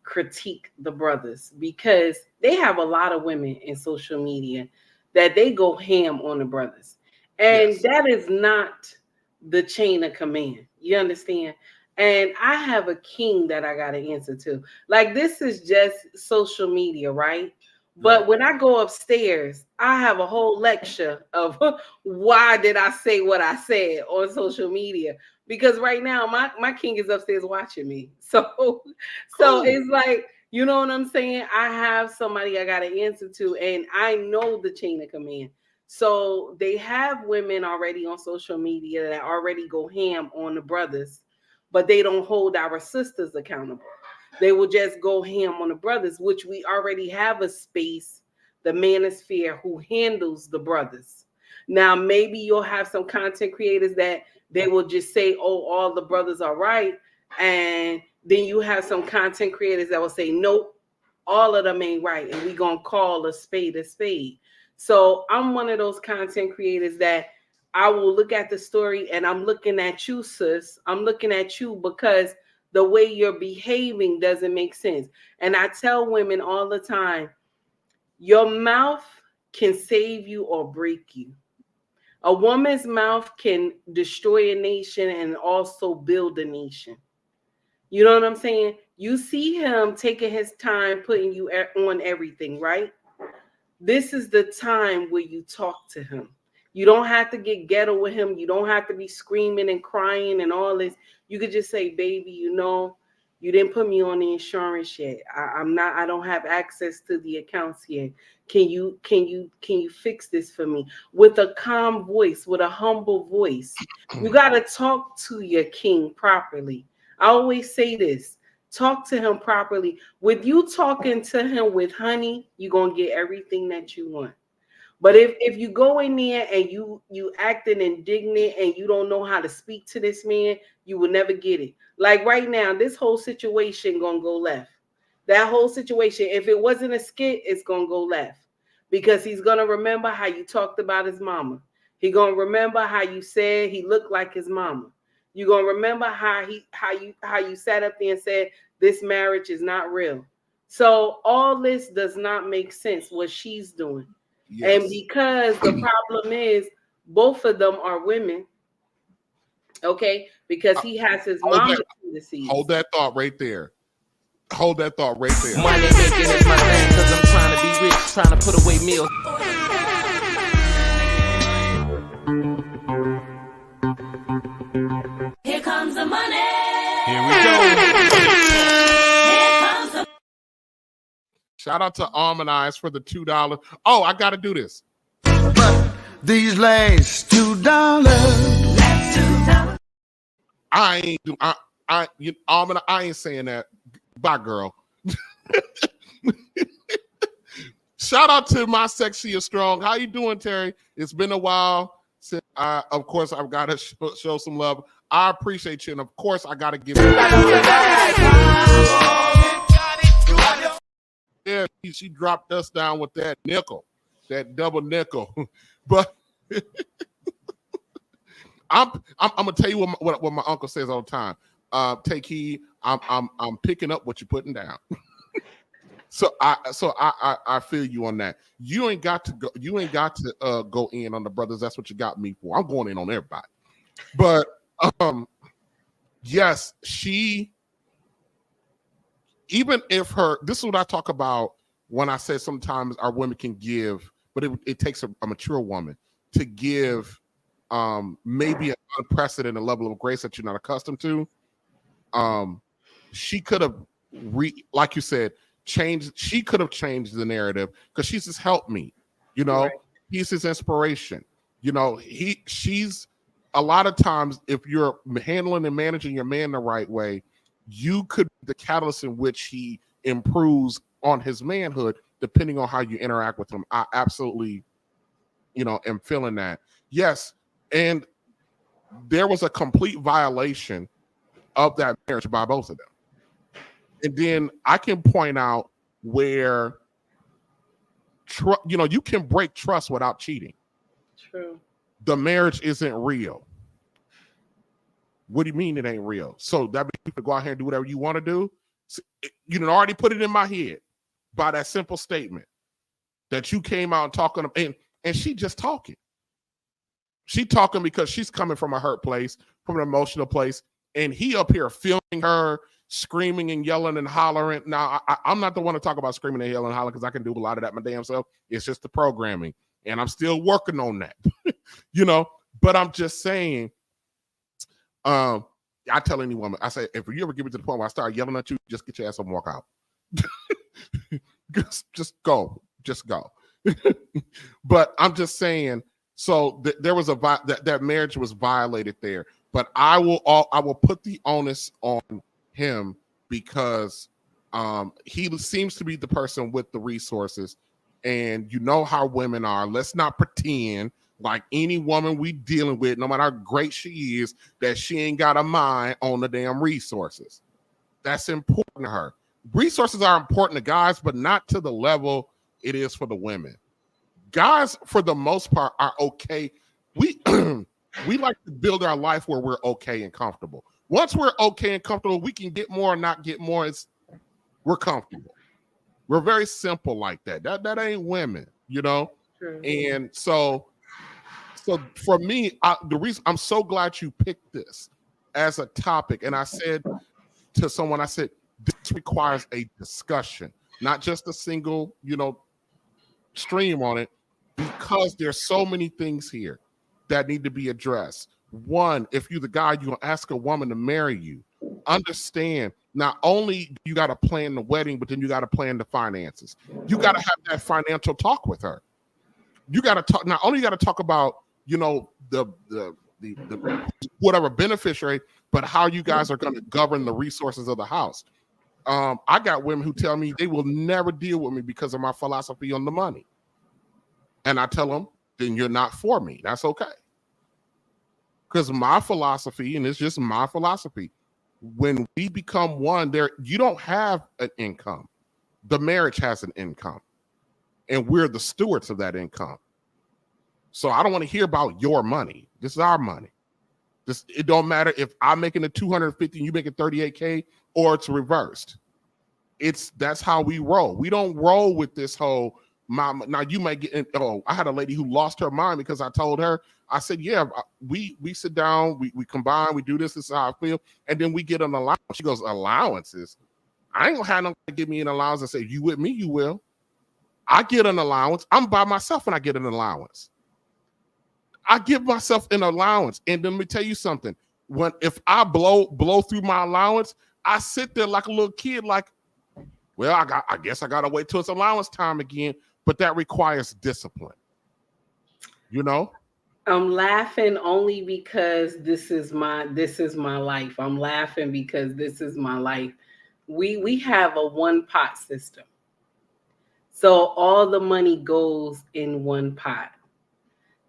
Speaker 6: critique the brothers because they have a lot of women in social media that they go ham on the brothers. And that is not the chain of command. You understand? And I have a king that I got to answer to. Like, this is just social media, right? But when I go upstairs, I have a whole lecture of why did I say what I said on social media? Because right now my king is upstairs watching me. So it's like, you know what I'm saying? I have somebody I got to answer to, and I know the chain of command. So they have women already on social media that already go ham on the brothers, but they don't hold our sisters accountable. They will just go ham on the brothers, which we already have a space, the manosphere, who handles the brothers. Now, maybe you'll have some content creators that they will just say, oh, all the brothers are right. And then you have some content creators that will say, nope, all of them ain't right. And we're going to call a spade a spade. So I'm one of those content creators that I will look at the story and I'm looking at you, sis. I'm looking at you because the way you're behaving doesn't make sense. And I tell women all the time, your mouth can save you or break you. A woman's mouth can destroy a nation and also build a nation. You know what I'm saying? You see him taking his time, putting you on everything, right? This is the time where you talk to him. You don't have to get ghetto with him. You don't have to be screaming and crying and all this. You could just say, baby, you know, you didn't put me on the insurance yet. I don't have access to the accounts yet. Can you fix this for me? With a calm voice, with a humble voice. You got to talk to your king properly. I always say this. Talk to him properly. With you talking to him with honey, you're going to get everything that you want. But if you go in there and you acting indignant and you don't know how to speak to this man, you will never get it. Like right now, this whole situation gonna go left. That whole situation, if it wasn't a skit, it's gonna go left. Because he's gonna remember how you talked about his mama. He gonna remember how you said he looked like his mama. You're gonna remember how you sat up there and said this marriage is not real. So all this does not make sense what she's doing. Yes. And because the problem is both of them are women, okay? Because he has his mom tendencies.
Speaker 4: Hold that thought right there. Hold that thought right there.
Speaker 3: Money making is my thing because I'm trying to be rich, trying to put away meals.
Speaker 5: Here comes the money.
Speaker 4: Here we go.
Speaker 5: Here comes the
Speaker 4: Shout out to Harmonize for the $2. Oh, I got to do this.
Speaker 9: These last $2.
Speaker 4: I ain't saying that. Bye, girl. Shout out to my sexy and strong. How you doing, Terry? It's been a while since of course I've got to show some love. I appreciate you, and of course I got to give you. Yeah, she dropped us down with that nickel, that double nickel. But I'm gonna tell you what my uncle says all the time. Take heed. I'm picking up what you're putting down. So I feel you on that. You ain't got to go. You ain't got to go in on the brothers. That's what you got me for. I'm going in on everybody. But yes, she. Even if her, this is what I talk about when I say sometimes our women can give, but it takes a mature woman to give maybe an unprecedented level of grace that you're not accustomed to. She could have, like you said, changed. She could have changed the narrative because she's his help me. You know, right. He's his inspiration. You know, she's a lot of times if you're handling and managing your man the right way, you could be the catalyst in which he improves on his manhood, depending on how you interact with him. I absolutely, am feeling that. Yes, and there was a complete violation of that marriage by both of them. And then I can point out where, you can break trust without cheating.
Speaker 6: True.
Speaker 4: The marriage isn't real. What do you mean it ain't real? So that means you can go out here and do whatever you want to do. You done already put it in my head by that simple statement that you came out and talking, and she just talking. She talking because she's coming from a hurt place, from an emotional place, and he up here filming her screaming and yelling and hollering. Now, I'm not the one to talk about screaming and yelling and hollering because I can do a lot of that my damn self. It's just the programming, and I'm still working on that, But I'm just saying, I tell any woman, I say, if you ever get me to the point where I start yelling at you, just get your ass up and walk out. just go. But I'm just saying, so there was that marriage was violated there. But I will put the onus on him because he seems to be the person with the resources, and you know how women are. Let's not pretend like any woman we dealing with, no matter how great she is, that she ain't got a mind on the damn resources. That's important to her. Resources are important to guys, but not to the level it is for the women. Guys, for the most part, are okay. We like to build our life where we're okay and comfortable. Once we're okay and comfortable, we can get more and not get more. We're comfortable. We're very simple like that. That ain't women, True. And so for me, the reason I'm so glad you picked this as a topic, and I said to someone, this requires a discussion, not just a single, stream on it, because there's so many things here that need to be addressed. One, if you're the guy, you're gonna ask a woman to marry you, understand not only do you got to plan the wedding, but then you got to plan the finances. You got to have that financial talk with her. You got to talk. Not only you got to talk about the whatever beneficiary, but how you guys are going to govern the resources of the house. I got women who tell me they will never deal with me because of my philosophy on the money. And I tell them, then you're not for me. That's okay. Because my philosophy, and it's just my philosophy, when we become one, you don't have an income. The marriage has an income. And we're the stewards of that income. So I don't want to hear about your money. This is our money. It don't matter if I'm making the 250 and you making 38K, or it's reversed. That's how we roll. We don't roll with this whole mama. Now you might get I had a lady who lost her mind because I told her, I said, yeah, we sit down, we combine, we do this is how I feel, and then we get an allowance. She goes, allowances? I ain't gonna have nobody give me an allowance and say, you with me, you will. I get an allowance. I'm by myself when I get an allowance. I give myself an allowance. And then let me tell you something. If I blow through my allowance, I sit there like a little kid, like, well, I guess I gotta wait till it's allowance time again. But that requires discipline.
Speaker 6: I'm laughing only because this is my life. I'm laughing because this is my life. We have a one pot system. So all the money goes in one pot.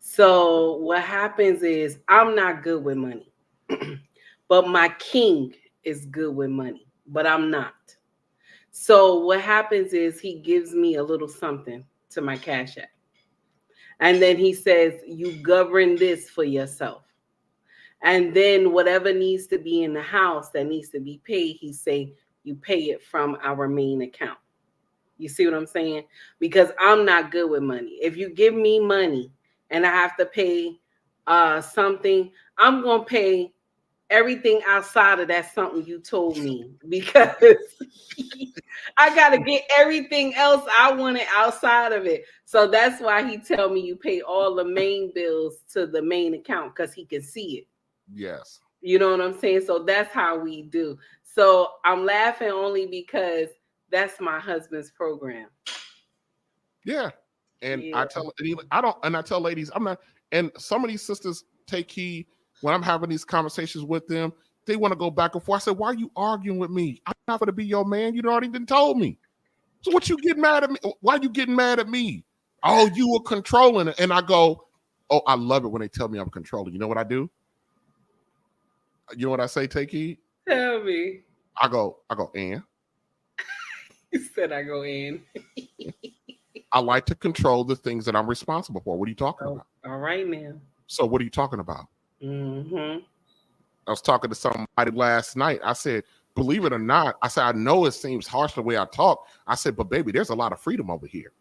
Speaker 6: So what happens is I'm not good with money, but my king is good with money, but I'm not. So what happens is he gives me a little something to my Cash App. And then he says, you govern this for yourself. And then whatever needs to be in the house that needs to be paid, he say, you pay it from our main account. You see what I'm saying? Because I'm not good with money. If you give me money and I have to pay something, I'm gonna pay everything outside of that something you told me, because I gotta get everything else I wanted outside of it. So that's why he tell me you pay all the main bills to the main account, because he can see it.
Speaker 4: Yes.
Speaker 6: You know what I'm saying? So that's how we do. So I'm laughing only because that's my husband's program.
Speaker 4: Yeah. And
Speaker 6: Yeah.
Speaker 4: I tell ladies, I'm not, and some of these sisters take heed when I'm having these conversations with them. They want to go back and forth. I said, why are you arguing with me? I'm not going to be your man. You already done told me. So what you getting mad at me? Why you getting mad at me? Oh, you were controlling it. And I go, oh, I love it when they tell me I'm controlling. You know what I do? You know what I say, take heed?
Speaker 6: Tell me.
Speaker 4: I go, and?
Speaker 6: He said I go in.
Speaker 4: I like to control the things that I'm responsible for. What are you talking about?
Speaker 6: All right, now.
Speaker 4: So what are you talking about?
Speaker 6: Mm-hmm.
Speaker 4: I was talking to somebody last night. I said, believe it or not, I said, I know it seems harsh the way I talk. I said, but baby, there's a lot of freedom over here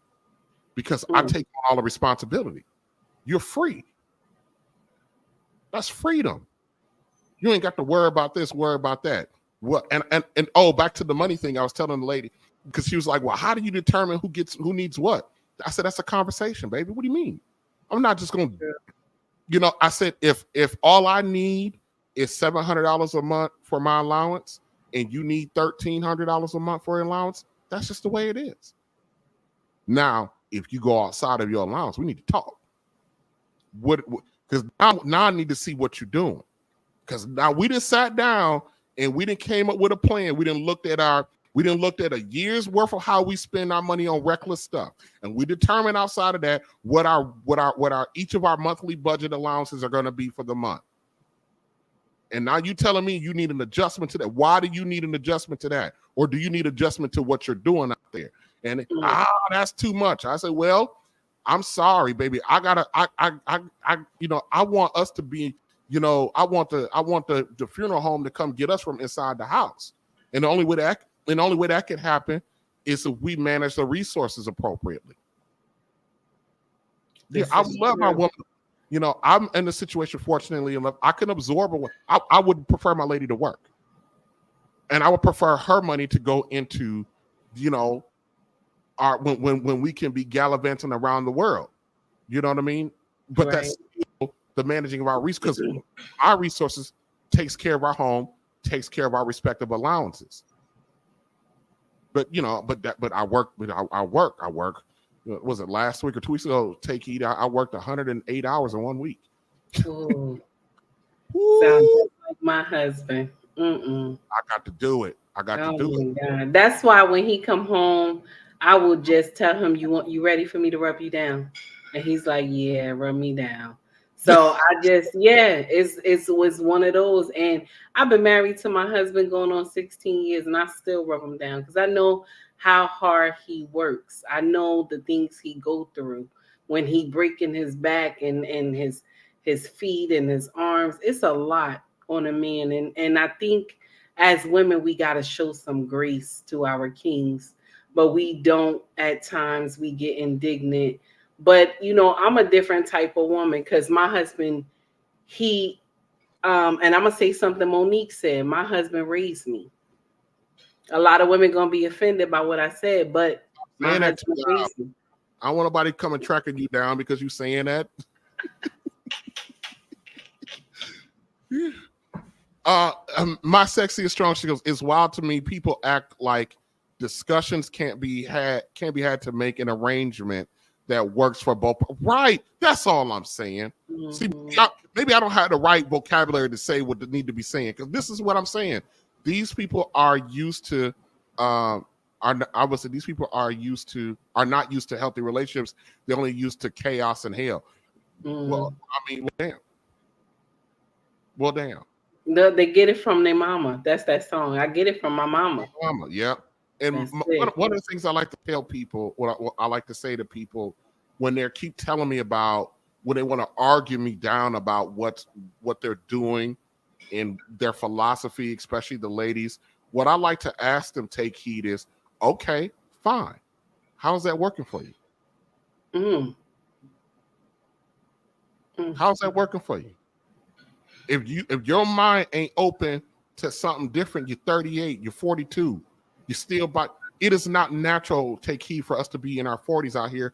Speaker 4: because I take on all the responsibility. You're free. That's freedom. You ain't got to worry about this, worry about that. Well, and oh, back to the money thing. I was telling the lady, because she was like, well, how do you determine who needs what? I said, that's a conversation, baby. What do you mean? I'm not just going to, I said, if all I need is $700 a month for my allowance and you need $1,300 a month for your allowance, that's just the way it is. Now, if you go outside of your allowance, we need to talk. Because now I need to see what you're doing. Because now we just sat down and we didn't came up with a plan. We didn't looked at a year's worth of how we spend our money on reckless stuff, and we determined outside of that what our each of our monthly budget allowances are going to be for the month. And now you telling me you need an adjustment to that? Why do you need an adjustment to that, or do you need adjustment to what you're doing out there? And that's too much. I said, well, I'm sorry, baby. I want us to be. I want the funeral home to come get us from inside the house. And the only way that can happen is if we manage the resources appropriately. Yeah, I love my woman. I'm in a situation, fortunately enough, I can absorb it. I would prefer my lady to work. And I would prefer her money to go into, our when we can be gallivanting around the world. You know what I mean? But right. That's the managing of our resources, because our resources takes care of our home, takes care of our respective allowances. But I work. Was it last week or 2 weeks ago? Take heed. I worked 108 hours in 1 week.
Speaker 6: Ooh. Sounds like my husband. I
Speaker 4: got to do it.
Speaker 6: God. That's why when he come home, I will just tell him, you ready for me to rub you down? And he's like, yeah, rub me down. So it was one of those. And I've been married to my husband going on 16 years, and I still rub him down because I know how hard he works. I know the things he go through when he breaking his back and his feet and his arms. It's a lot on a man. And I think as women, we got to show some grace to our kings, but we don't. At times we get indignant. But, I'm a different type of woman because my husband, and I'm going to say something Monique said, my husband raised me. A lot of women going to be offended by what I said, but my husband raised me.
Speaker 4: I don't want nobody coming tracking you down because you're saying that. My sexy is strong. She goes, it's wild to me. People act like discussions can't be had to make an arrangement that works for both. Right. That's all I'm saying. Mm-hmm. See, maybe I don't have the right vocabulary to say what they need to be saying, because this is what I'm saying. These people are used to, are not used to healthy relationships. They're only used to chaos and hell. Well, I mean, damn.
Speaker 6: No, they get it from their mama. That's that song. I get it from my mama.
Speaker 4: Yeah. And one of the things I like to tell people, what I like to say to people when they keep telling me about, when they want to argue me down about what they're doing in their philosophy, especially the ladies, what I like to ask them, take heed, is, okay, fine. How's that working for you? How's that working for you? If your mind ain't open to something different, you're 38, you're 42, you're still but it is not natural, take heed, for us to be in our 40s out here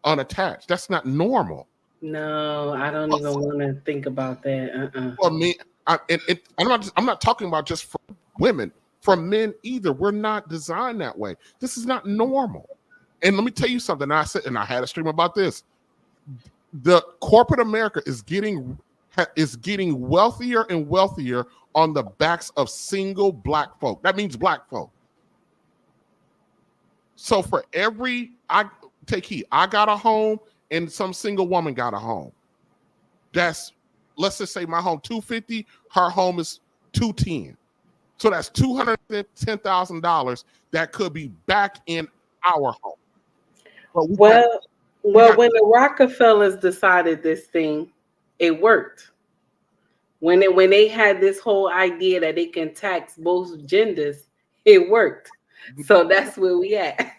Speaker 4: unattached. That's not normal.
Speaker 6: No, I don't even want to think about that.
Speaker 4: For me, I'm not talking about just for women, for men either. We're not designed that way. This is not normal. And let me tell you something. I said, and I had a stream about this. The corporate America is getting wealthier and wealthier on the backs of single black folk. That means black folk. So for every, take heed, I got a home and some single woman got a home. That's, let's just say my home $250, her home is $210. So that's $210,000 that could be back in our home.
Speaker 6: Well, when the Rockefellers decided this thing, it worked. When they had this whole idea that they can tax both genders, it worked. So that's where we at.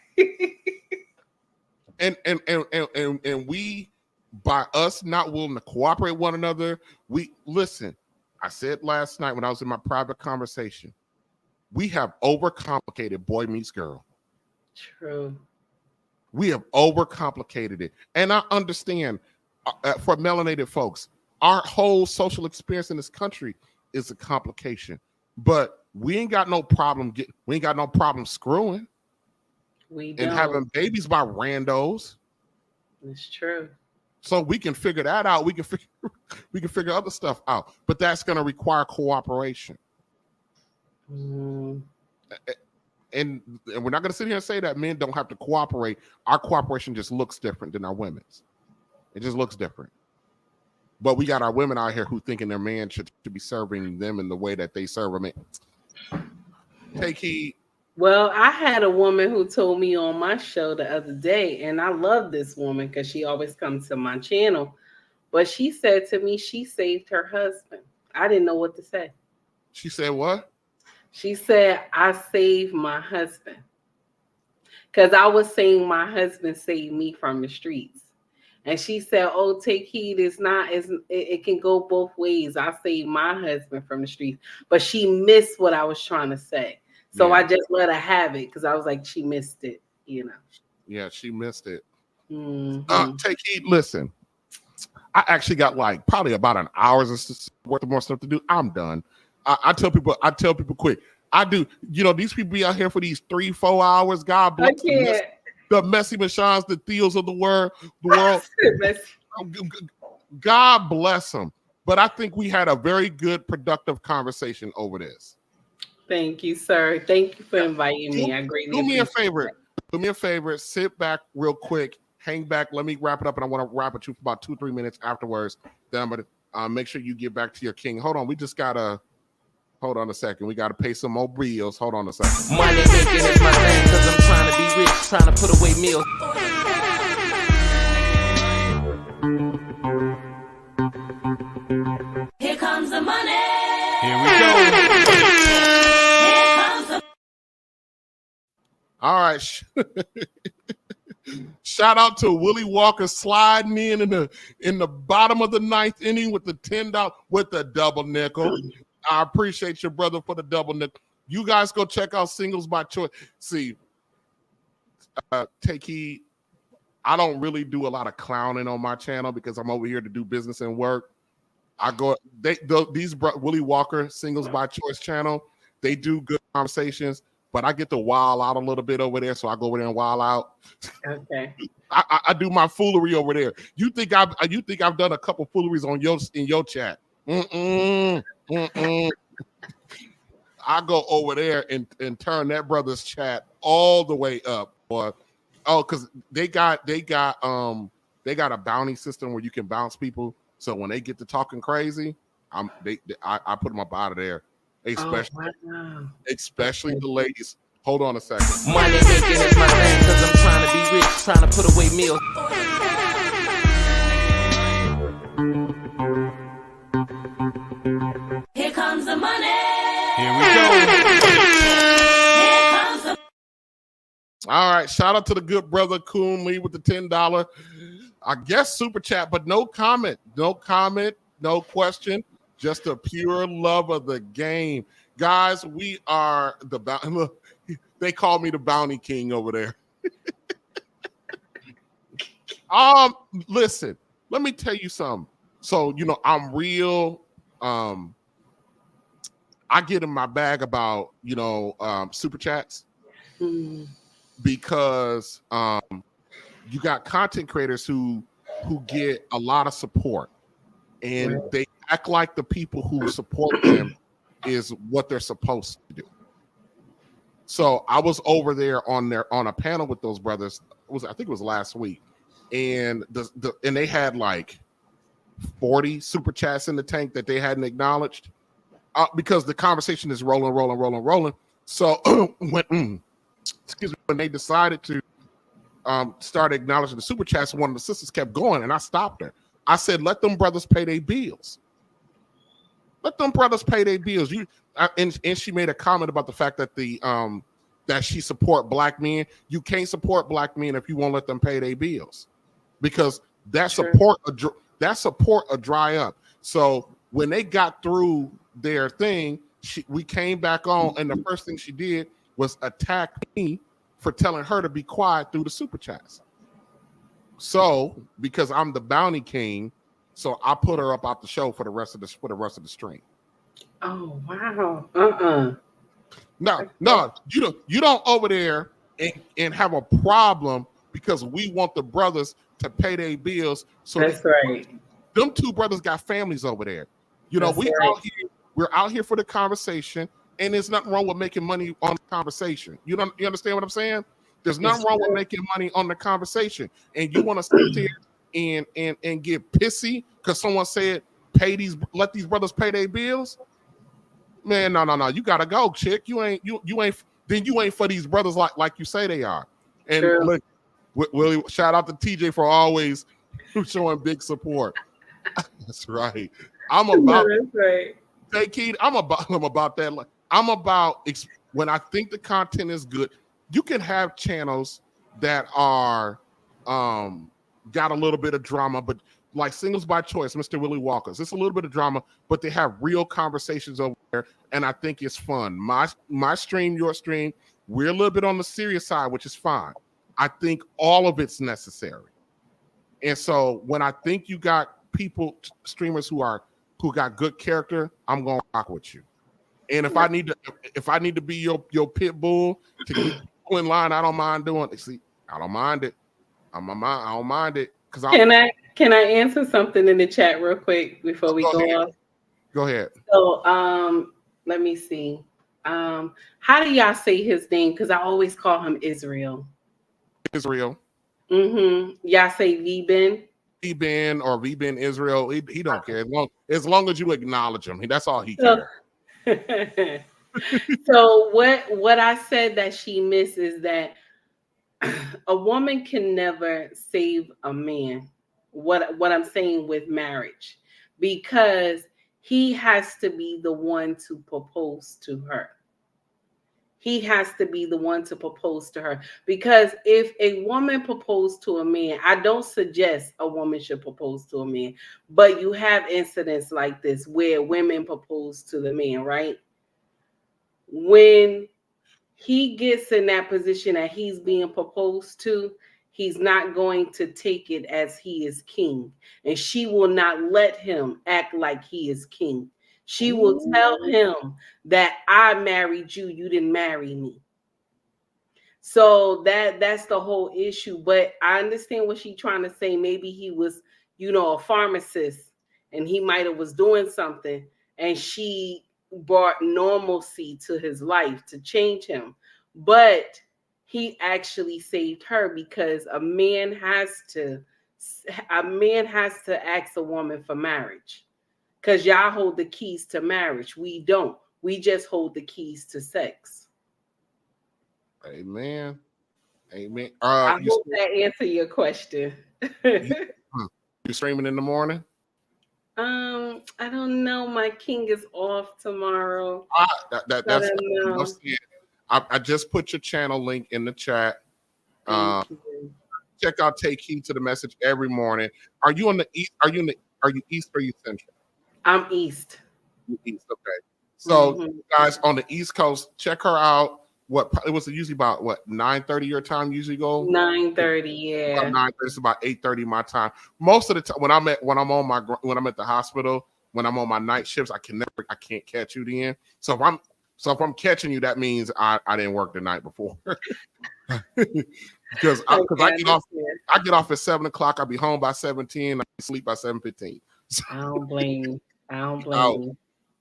Speaker 4: and we, by us not willing to cooperate with one another, we listen. I said last night when I was in my private conversation, we have overcomplicated boy meets girl.
Speaker 6: True.
Speaker 4: We have overcomplicated it. And I understand for melanated folks, our whole social experience in this country is a complication. But we ain't got no problem screwing.
Speaker 6: We don't.
Speaker 4: And having babies by randos.
Speaker 6: It's true.
Speaker 4: So we can figure that out. We can figure other stuff out. But that's going to require cooperation.
Speaker 6: Mm.
Speaker 4: And we're not going to sit here and say that men don't have to cooperate. Our cooperation just looks different than our women's. It just looks different. But we got our women out here who thinking their man should be serving them in the way that they serve a man. Take heed.
Speaker 6: Well, I had a woman who told me on my show the other day, and I love this woman because she always comes to my channel. But she said to me she saved her husband. I didn't know what to say.
Speaker 4: She said what?
Speaker 6: She said, I saved my husband. Because I was saying my husband saved me from the streets. And she said, oh, take heed. It can go both ways. I saved my husband from the streets. But she missed what I was trying to say. So I just let her have it because I was like, she missed it, you know. Yeah,
Speaker 4: she missed it.
Speaker 6: Mm-hmm.
Speaker 4: Take heed. Listen, I actually got like probably about an hour's worth of more stuff to do. I'm done. I tell people quick. I do. You know, these people be out here for these 3-4 hours. God bless the messy machines, the Theos of the world. God bless them. But I think we had a very good, productive conversation over this.
Speaker 6: Thank you, sir. Thank you for inviting me. I greatly
Speaker 4: do me a favor. Do me a favor. Sit back real quick. Hang back. Let me wrap it up, and I want to wrap it to you for about 2-3 minutes afterwards. Then I'm gonna make sure you get back to your king. Hold on. We just gotta. Hold on a second. We got to pay some more bills. Hold on a second.
Speaker 3: Money making is my thing because I'm trying to be rich, trying to put away meals.
Speaker 5: Here comes the money.
Speaker 4: Here we go.
Speaker 5: Here comes the
Speaker 4: All right. Shout out to Willie Walker sliding in the bottom of the ninth inning with the $10 with the double nickel. I appreciate your brother for the double nickel. You guys go check out Singles by Choice. See, take heed. I don't really do a lot of clowning on my channel because I'm over here to do business and work. Willie Walker Singles by Choice channel, they do good conversations, but I get to wild out a little bit over there, so I go over there and wild out.
Speaker 6: Okay.
Speaker 4: I do my foolery over there. You think I've done a couple fooleries in your chat? I go over there and turn that brother's chat all the way up, boy. Oh, because they got a bounty system where you can bounce people. So when they get to talking crazy, I put them up out of there. Especially the ladies. Hold on a second.
Speaker 3: Money making is my thing because I'm trying to be rich, trying to put away meals.
Speaker 5: Here comes the money.
Speaker 4: Here we go.
Speaker 5: Here comes the
Speaker 4: All right. Shout out to the good brother Coon Lee with the $10. I guess super chat, but no comment, no question. Just a pure love of the game. Guys, we are look, they call me the bounty king over there. Listen, let me tell you something. So, I'm real. I get in my bag about, super chats because you got content creators who get a lot of support, and they act like the people who support them is what they're supposed to do. So I was over there on a panel with those brothers. I think it was last week, and and they had like 40 super chats in the tank that they hadn't acknowledged because the conversation is rolling. So when they decided to start acknowledging the super chats, one of the sisters kept going, and I stopped her. I said, "Let them brothers pay their bills. Let them brothers pay their bills." And she made a comment about the fact that that she support black men. You can't support black men if you won't let them pay their bills, because that support will dry up. So when they got through their thing, we came back on, and the first thing she did was attack me for telling her to be quiet through the super chats. So because I'm the bounty king, so I put her up out the show for the rest of the stream.
Speaker 6: Oh wow!
Speaker 4: No, you don't over there and have a problem because we want the brothers to pay their bills. So
Speaker 6: that's right.
Speaker 4: Them two brothers got families over there. We're out here for the conversation, and there's nothing wrong with making money on the conversation. You understand what I'm saying? There's nothing wrong with making money on the conversation. And you want to sit there and get pissy because someone said let these brothers pay their bills? Man, no. You gotta go, chick. You ain't for these brothers like you say they are. And look, Willie, shout out to TJ for always showing big support. That's right. I'm about take heed. I'm about that. I'm about when I think the content is good. You can have channels that are got a little bit of drama, but like Singles by Choice, Mr. Willie Walker's, it's a little bit of drama, but they have real conversations over there, and I think it's fun. My stream, your stream, we're a little bit on the serious side, which is fine. I think all of it's necessary. And so when I think you got streamers who got good character, I'm gonna rock with you. And if I need to be your pit bull to get you in line, I don't mind doing it. See, I don't mind it. I don't mind it.
Speaker 6: Can I answer something in the chat real quick before we go off?
Speaker 4: Go ahead.
Speaker 6: So let me see. How do y'all say his name? Because I always call him Israel.
Speaker 4: Israel.
Speaker 6: Y'all say V-Ben?
Speaker 4: V-Ben or V-Ben Israel. He don't care. As long as you acknowledge him. That's all he cares.
Speaker 6: So what I said that she missed is that a woman can never save a man. What I'm saying with marriage, because he has to be the one to propose to her. He has to be the one to propose to her, because if a woman proposed to a man, I don't suggest a woman should propose to a man, but you have incidents like this where women propose to the man, right? When he gets in that position that he's being proposed to, he's not going to take it as he is king. And she will not let him act like he is king. She will tell him that I married you, you didn't marry me. So that's the whole issue. But I understand what she's trying to say. Maybe he was, a pharmacist, and he might have was doing something, and she brought normalcy to his life to change him. But he actually saved her, because a man has to ask a woman for marriage, because y'all hold the keys to marriage. We don't. We just hold the keys to sex.
Speaker 4: Amen.
Speaker 6: I hope that answered your question.
Speaker 4: You streaming in the morning?
Speaker 6: I don't know. My king is off tomorrow.
Speaker 4: That's I just put your channel link in the chat.
Speaker 6: Thank you.
Speaker 4: Check out Take Heed to the Message every morning. Are you on the east? Are you east or are you central?
Speaker 6: I'm east.
Speaker 4: You're east, okay. So guys on the East Coast, check her out. It was usually about 9:30 your time usually go?
Speaker 6: 9:30, yeah.
Speaker 4: About 9:30, it's about 8:30 my time. Most of the time when I'm at the hospital, when I'm on my night shifts, I can't catch you then. So if I'm catching you, that means I didn't work the night before. Because I get off at 7 o'clock. I'll be home by 7:10. I sleep by 7:15.
Speaker 6: I don't blame you.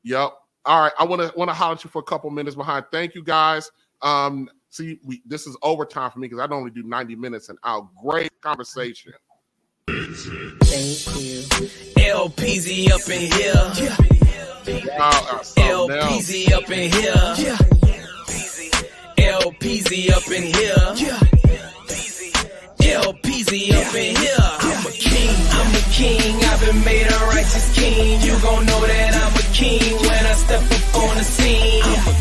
Speaker 4: Yep. All right. I want to holler at you for a couple minutes behind. Thank you guys. This is overtime for me because I normally do 90 minutes and out. Great conversation.
Speaker 6: Thank you.
Speaker 3: LPZ up in here. LPZ up in here. LPZ up in here. LPZ up in here. I'm a king. I've been made a righteous king. You gon' know that I'm a king when I step up on the scene. I'm a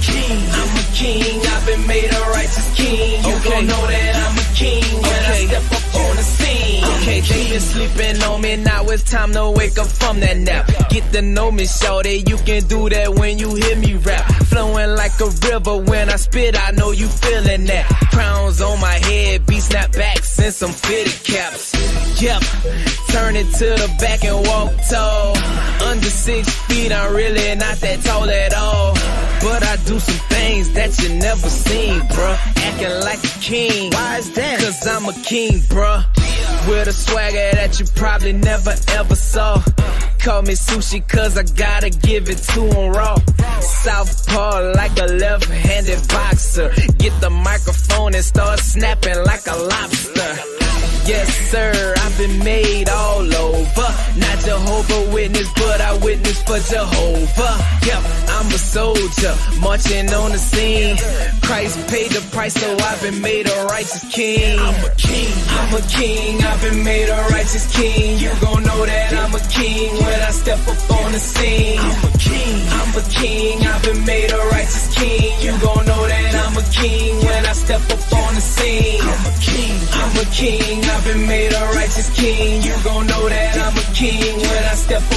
Speaker 3: king. I've been made a righteous king. You gon' know that I'm a king when I step up on the scene. Okay, they been sleeping on me. Now it's time to wake up from that nap. Get to know me, shawty. You can do that when you hear me rap. Flowing like a river when I spit. I know you feeling that. Crowns on my head, beat snapbacks and some fitted caps. Yep, turn it to the back and walk tall. Under 6 feet, I'm really not that tall at all. But I do some things that you never seen, bruh. Acting like a king. Why is that? Cause I'm a king, bruh. With a swagger that you probably never ever saw. Call me sushi cause I gotta give it to him raw. Southpaw like a left-handed boxer. Get the microphone and start snapping like a lobster. Yes, sir, I've been made all over. Not Jehovah's Witness, but I witness for Jehovah. Yep, I'm a soldier, marching on the scene. Christ paid the price, so I've been made a righteous king. I'm a king, I've been made a righteous king. You gon' know that I'm a king when I step up on the scene. I'm a king, I've been made a righteous king. You gon' know that I'm a king when I step up on the scene. I'm a king, I've been made a righteous king. You gon' know that I'm a king when I step up